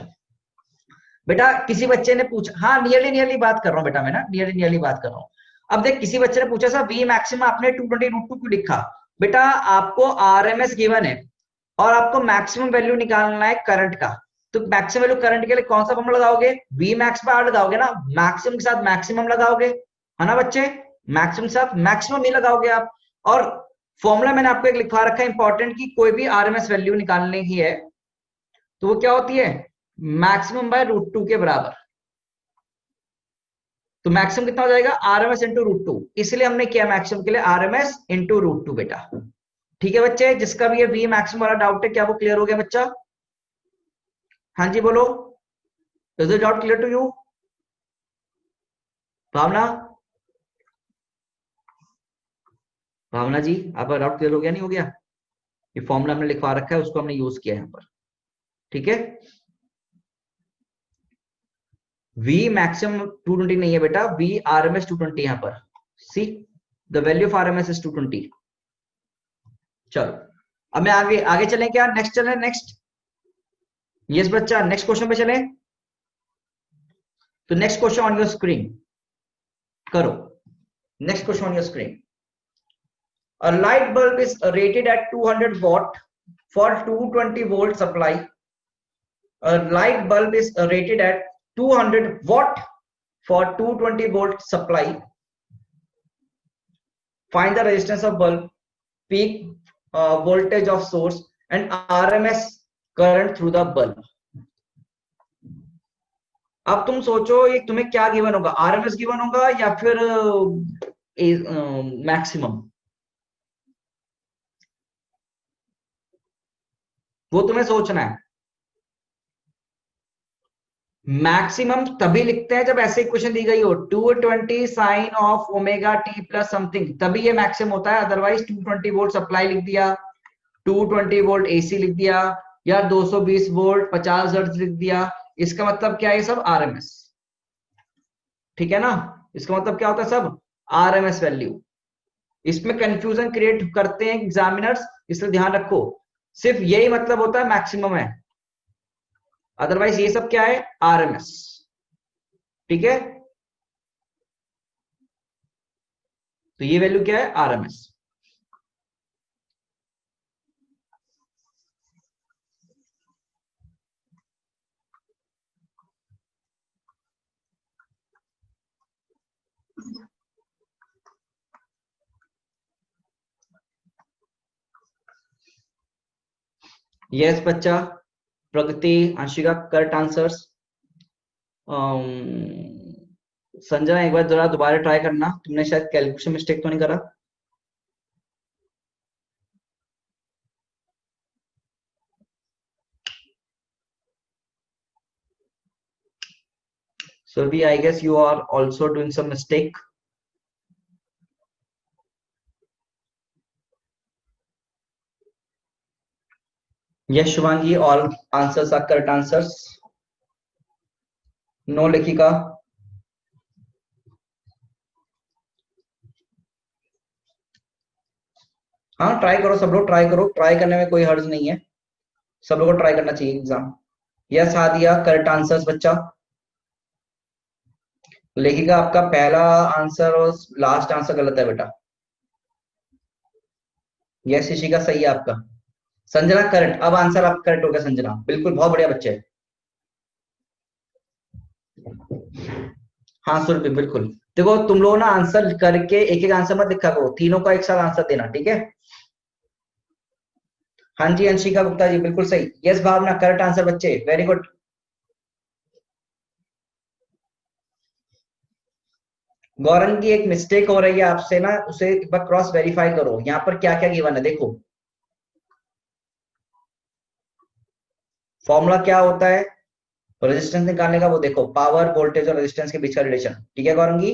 बेटा किसी बच्चे ने पूछा, हाँ नियरली बात कर रहा हूँ बेटा, मैं ना नियरली बात कर रहा हूँ। अब देख किसी बच्चे ने पूछा सर वी मैक्सिमम आपने 220√2 क्यों लिखा, बेटा आपको आरएमएस गिवन है, और आपको मैक्सिमम वैल्यू निकालना है करंट का। तो मैक्सिमम वैल्यू करंट के लिए कौन सा फॉर्मूला लगाओगे? वी मैक्स बाय आर लगाओगे ना, मैक्सिमम के साथ मैक्सिमम लगाओगे, है ना बच्चे? मैक्सिमम के साथ मैक्सिमम ही लगाओगे आप। और फॉर्मूला मैंने आपको एक लिखवा रखा है इंपॉर्टेंट, की कोई भी आरएमएस वैल्यू निकालने की है तो वो क्या होती है? मैक्सिमम बाय √2 के बराबर। तो मैक्सिमम कितना हो जाएगा? RMS into √2। इसलिए हमने किया मैक्सिमम के लिए आरएमएस इंटू √2 बेटा। ठीक है बच्चे, जिसका भी ये वी मैक्सिमम वाला डाउट है, क्या वो क्लियर हो गया बच्चा? हाँ जी बोलो, is it doubt clear to you? Bhavna, Bhavna ji आपका डाउट क्लियर हो गया नहीं हो गया? ये फॉर्मूला हमने लिखवा रखा है, उसको हमने यूज किया यहाँ पर। ठीक है, वी मैक्सिमम 220 नहीं है बेटा, वी आरएमएस 220 यहाँ पर। See the value of RMS is 220। चलो अब मैं आगे आगे चलें क्या? नेक्स्ट चलें, नेक्स्ट। यस बच्चा, नेक्स्ट क्वेश्चन पे चलें। तो next question on your screen करो। Next question on your screen. A light bulb is rated at 200 watt for 220 volt supply. A light bulb is rated at 200 watt for 220 volt supply. Find the resistance of bulb, peak voltage of source and RMS current through the bulb. अब तुम सोचो ये तुम्हें क्या गिवन होगा? आरएमएस गिवन होगा या फिर मैक्सिमम? वो तुम्हें सोचना है। मैक्सिमम तभी लिखते हैं जब ऐसे इक्वेशन दी गई हो, 220 sine of omega t plus something, तभी ये मैक्सिमम होता है। अदरवाइज 220 वोल्ट सप्लाई लिख दिया, 220 वोल्ट एसी लिख दिया, या 220 वोल्ट 50 हर्ट्ज लिख दिया, इसका मतलब क्या है? सब आरएमएस। ठीक है ना? इसका मतलब क्या होता है? सब आरएमएस वैल्यू। इसमें कंफ्यूजन क्रिएट करते हैं एग्जामिनर्स, इसलिए ध्यान रखो, सिर्फ यही मतलब होता है मैक्सिमम है, अदरवाइज ये सब क्या है? आरएमएस। ठीक है, तो ये वैल्यू क्या है? आरएमएस। यस बच्चा, प्रगति, अंशिका, करेक्ट आंसर्स। संजना एक बार जरा दोबारा ट्राई करना, तुमने शायद कैलकुलेशन मिस्टेक तो नहीं करा? Survi, I guess you are also doing some mistake. Yes, Shubhangi, all answers are correct answers. No, Lekhika. हाँ ट्राई करो, सब लोग ट्राई करो, ट्राई करने में कोई हर्ज नहीं है, सब लोगों को ट्राई करना चाहिए exam. Yes Adiya, correct answers बच्चा। लेखिका आपका पहला आंसर और लास्ट आंसर गलत है बेटा। यस ऋषिका सही है आपका। संजना करेक्ट, अब आंसर आप करेक्ट हो गया संजना, बिल्कुल बहुत बढ़िया बच्चे। हाँ सुरभि बिल्कुल। देखो तुम लोग ना आंसर करके एक एक आंसर मत लिखा करो, तीनों का एक साथ आंसर देना, ठीक है? हाँ जी अंशिका गुप्ता जी बिल्कुल सही। यस भावना, करेक्ट आंसर बच्चे, वेरी गुड। गौरंग की एक मिस्टेक हो रही है आपसे ना, उसे एक बार क्रॉस वेरीफाई करो, यहाँ पर क्या क्या गिवन है देखो। फॉर्मूला क्या होता है रेजिस्टेंस निकालने का, वो देखो, पावर वोल्टेज और रेजिस्टेंस के बीच का रिलेशन। ठीक है गौरंगी,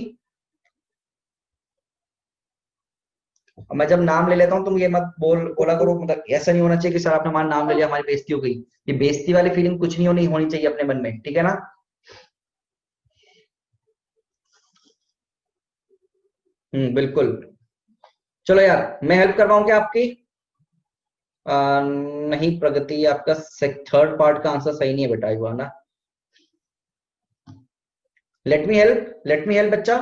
मैं जब नाम ले लेता हूँ तुम ये मत बोला करो, मतलब ऐसा नहीं होना चाहिए कि सर आपने हमारा नाम ले लिया हमारी बेइज्जती हो गई। ये बेइज्जती वाली फीलिंग कुछ नहीं होनी चाहिए अपने मन में, ठीक है ना? बिल्कुल। चलो यार मैं हेल्प कर पाऊँ क्या आपकी? नहीं प्रगति, आपका थर्ड पार्ट का आंसर सही नहीं है बेटा, युवा ना। लेट मी हेल्प बच्चा।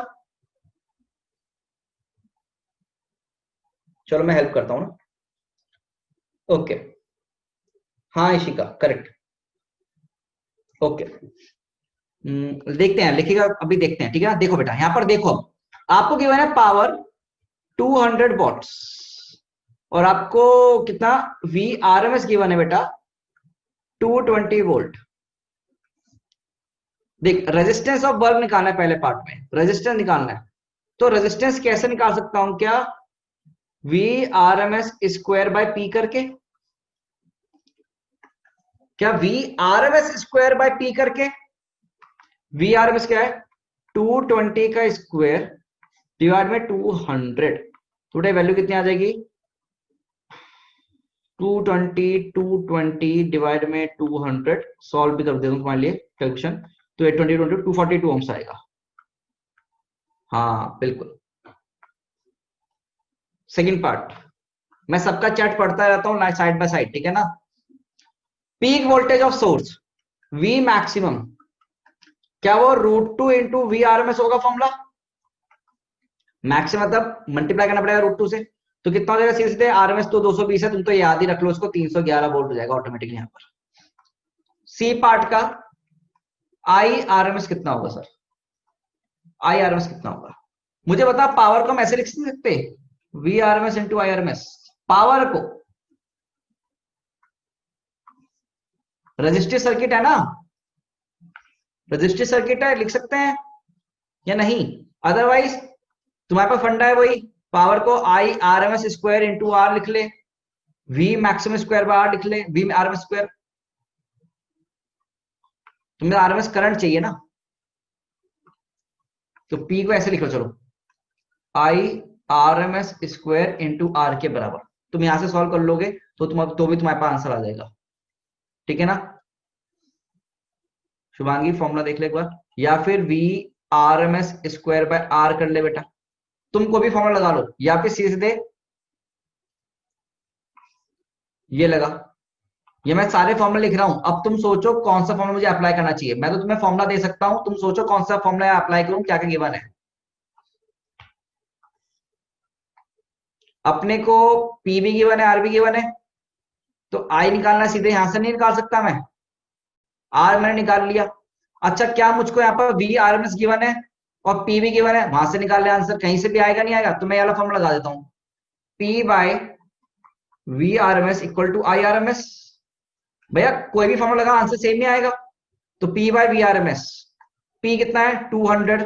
चलो मैं हेल्प करता हूँ ना। ओके हाँ इशिका करेक्ट। ओके देखते हैं, लिखिएगा अभी देखते हैं, ठीक है। देखो बेटा यहां पर देखो, आपको गिवन है पावर 200 वॉट्स और आपको कितना V R M S given है बेटा 220 वोल्ट। देख रेजिस्टेंस ऑफ बल्ब निकालना है, पहले पार्ट में रेजिस्टेंस निकालना है। तो रेजिस्टेंस कैसे निकाल सकता हूं, क्या V R M S square by P करके, क्या V R M S square by P करके। वी आर एम एस क्या है 220 का स्क्वायर डिवाइड में 200, टोटल वैल्यू कितनी आ जाएगी 220 डिवाइड में 200, सॉल्व भी कर देता हूं तुम्हारे लिए कैलकुलेशन। तो 820 242 ओम्स आएगा। हाँ बिल्कुल। सेकंड पार्ट, मैं सबका चैट पढ़ता रहता हूँ साइड बाय साइड, ठीक है ना। Peak voltage of source V maximum, क्या वो √2 into V R M S होगा फॉर्मूला। मैक्सिमम मतलब मल्टीप्लाई करना पड़ेगा √2 से, तो कितना हो जाएगा सीधे आरएमएस तो 220 है, तुम तो याद ही रख लो उसको, 311 वोल्ट हो जाएगा ऑटोमेटिकली यहाँ पर। सी पार्ट का आई आरएमएस कितना होगा सर, आई आरएमएस कितना होगा मुझे बता। पावर को हम ऐसे लिख सकते V RMS into I RMS, power को रजिस्टिव सर्किट है ना, रजिस्टिव सर्किट है, लिख सकते हैं या नहीं। अदरवाइज तुम्हारे पास फंडा है वही, पावर को I R M S square into R लिख ले, V maximum square by R लिख ले, V R M S square. तुम्हें आर एम एस करंट चाहिए ना, तो पी को ऐसे लिखो, चलो I R M S square into R के बराबर। तुम यहां से सॉल्व कर लोगे तो तो भी तुम्हारे पास आंसर आ जाएगा, ठीक है ना। शुभांगी फॉर्मूला देख ले एक बार, या फिर V R M S square by R कर ले बेटा, तुमको भी फॉर्मूला लगा लो, या फिर सीधे ये लगा। ये मैं सारे फॉर्मूले लिख रहा हूं, अब तुम सोचो कौन सा फॉर्मूला मुझे अप्लाई करना चाहिए। मैं तो तुम्हें फॉर्मूला दे सकता हूं, तुम सोचो कौन सा फॉर्मूला अप्लाई करूं, क्या क्या गिवन है। अपने को पी भी गिवन है, आर भी गिवन है, तो आई निकालना सीधे यहां से नहीं निकाल सकता मैं, आर मैंने निकाल लिया। अच्छा क्या मुझको यहाँ पर V R M S given है और पी भी गिवन है, वहां से निकाल लिया आंसर, कहीं से भी आएगा नहीं आएगा, तो मैं ये वाला फॉर्मूला लगा देता हूं, P by V R M S equal to I R M S. भैया कोई भी फॉर्मूला लगा आंसर सेम ही आएगा, तो P by V R M S, P कितना है 200,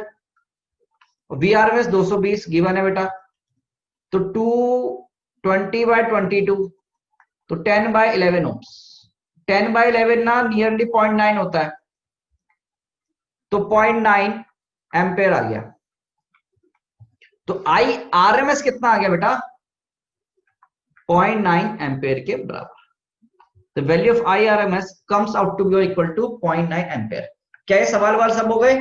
V R M S 220 given है बेटा, तो 220 बाय 22, तो 10 बाय 11 ओम्स। 10 बाय 11 ना नियरली 0.9 होता है, तो 0.9 एम्पेयर आ गया। तो आई आर एम एस कितना आ गया बेटा 0.9 एम्पेयर के बराबर। The value of IRMS comes out to be equal to 0.9 ampere. क्या ये सवाल वाल सब हो गए?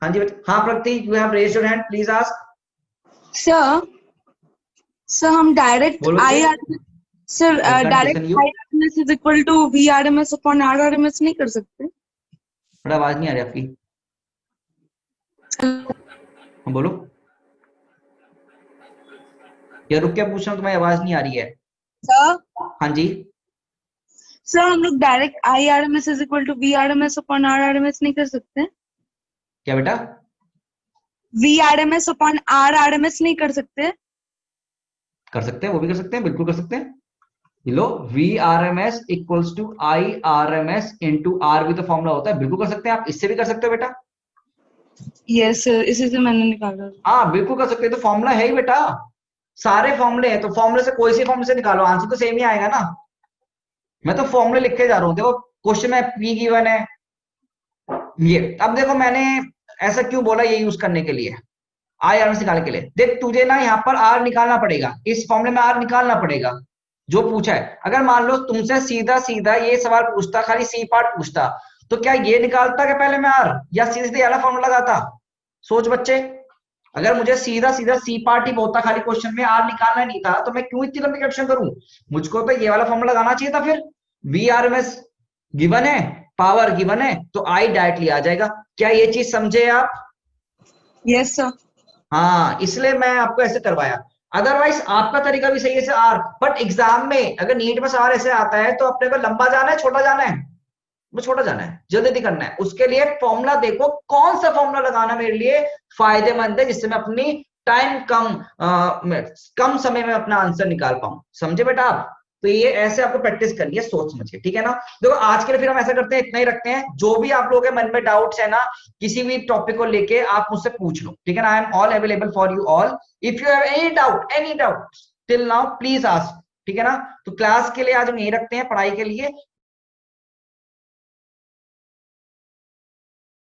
हाँ जी हाँ Pragati, you have raised your hand, please ask. Sir हम direct IRMS sir direct IRMS is equal to VRMS upon RRMS नहीं कर सकते? बड़ा आवाज नहीं आ रही आपकी, हाँ बोलो यार, रुक क्या पूछ रहा हूँ, तुम्हारी आवाज नहीं आ रही है। सर हाँ जी सर हम लोग direct IRMS is equal to VRMS upon RRMS नहीं कर सकते? क्या बेटा VRMS अपॉन RRMS नहीं कर सकते? कर सकते हैं, वो भी कर सकते हैं, बिल्कुल कर सकते हैं। लो VRMS equals to IRMS into R भी तो फॉर्मूला होता है, बिल्कुल कर सकते हैं आप, इससे भी कर सकते हो बेटा। यस सर, इसी से मैंने निकाला। हाँ बिल्कुल कर सकते हैं, तो फॉर्मूला है ही बेटा, सारे फॉर्मूले हैं, तो फॉर्मूले से कोई सी फॉर्मूले से निकालो आंसर तो सेम ही आएगा ना। मैं तो फॉर्मूले लिख के जा रहा हूँ, देखो क्वेश्चन में पी गिवन है ये। अब देखो मैंने ऐसा क्यों बोला ये यूज करने के लिए, आई आर निकालने के लिए। देख तुझे ना यहाँ पर आर निकालना पड़ेगा, इस फॉर्मूले में आर निकालना पड़ेगा जो पूछा है। अगर मान लो तुमसे सीधा सीधा ये सवाल पूछता, खाली सी पार्ट पूछता, तो क्या ये निकालता कि पहले मैं आर, या सीधे सीधे वाला फॉर्मूला लगाता? सोच बच्चे, अगर मुझे सीधा सीधा सी पार्ट ही होता, खाली क्वेश्चन में आर निकालना नहीं था, तो मैं क्यों इतनी लंबी कैलकुलेशन करूं? मुझको तो ये वाला फॉर्मूला लगाना चाहिए था। फिर V R M S given है, पावर गिवन है, तो आई डायरेक्टली आ जाएगा। क्या ये चीज समझे आप? Yes sir. हाँ इसलिए मैं आपको ऐसे करवाया। अदरवाइज आपका तरीका भी सही है सर आर, बट एग्जाम में अगर नीट में सवाल ऐसे आता है तो अपने को लंबा जाना है छोटा जाना है, वो छोटा जाना है, जल्दी करना है। उसके लिए फॉर्मूला देखो कौन सा फॉर्मूला लगाना मेरे लिए फायदेमंद है, जिससे मैं अपनी टाइम कम समय में अपना आंसर निकाल पाऊं। समझे बेटा आप? तो ये ऐसे आपको प्रैक्टिस करनी है सोच समझ के, ठीक है ना। देखो आज के लिए फिर हम ऐसा करते हैं, इतना ही रखते हैं। जो भी आप लोगों के मन में डाउट्स है ना किसी भी टॉपिक को लेके, आप मुझसे पूछ लो, ठीक है ना। I am all available for you all. If you have any doubt till now please ask, ठीक है ना। तो क्लास के लिए आज हम यही रखते हैं, पढ़ाई के लिए।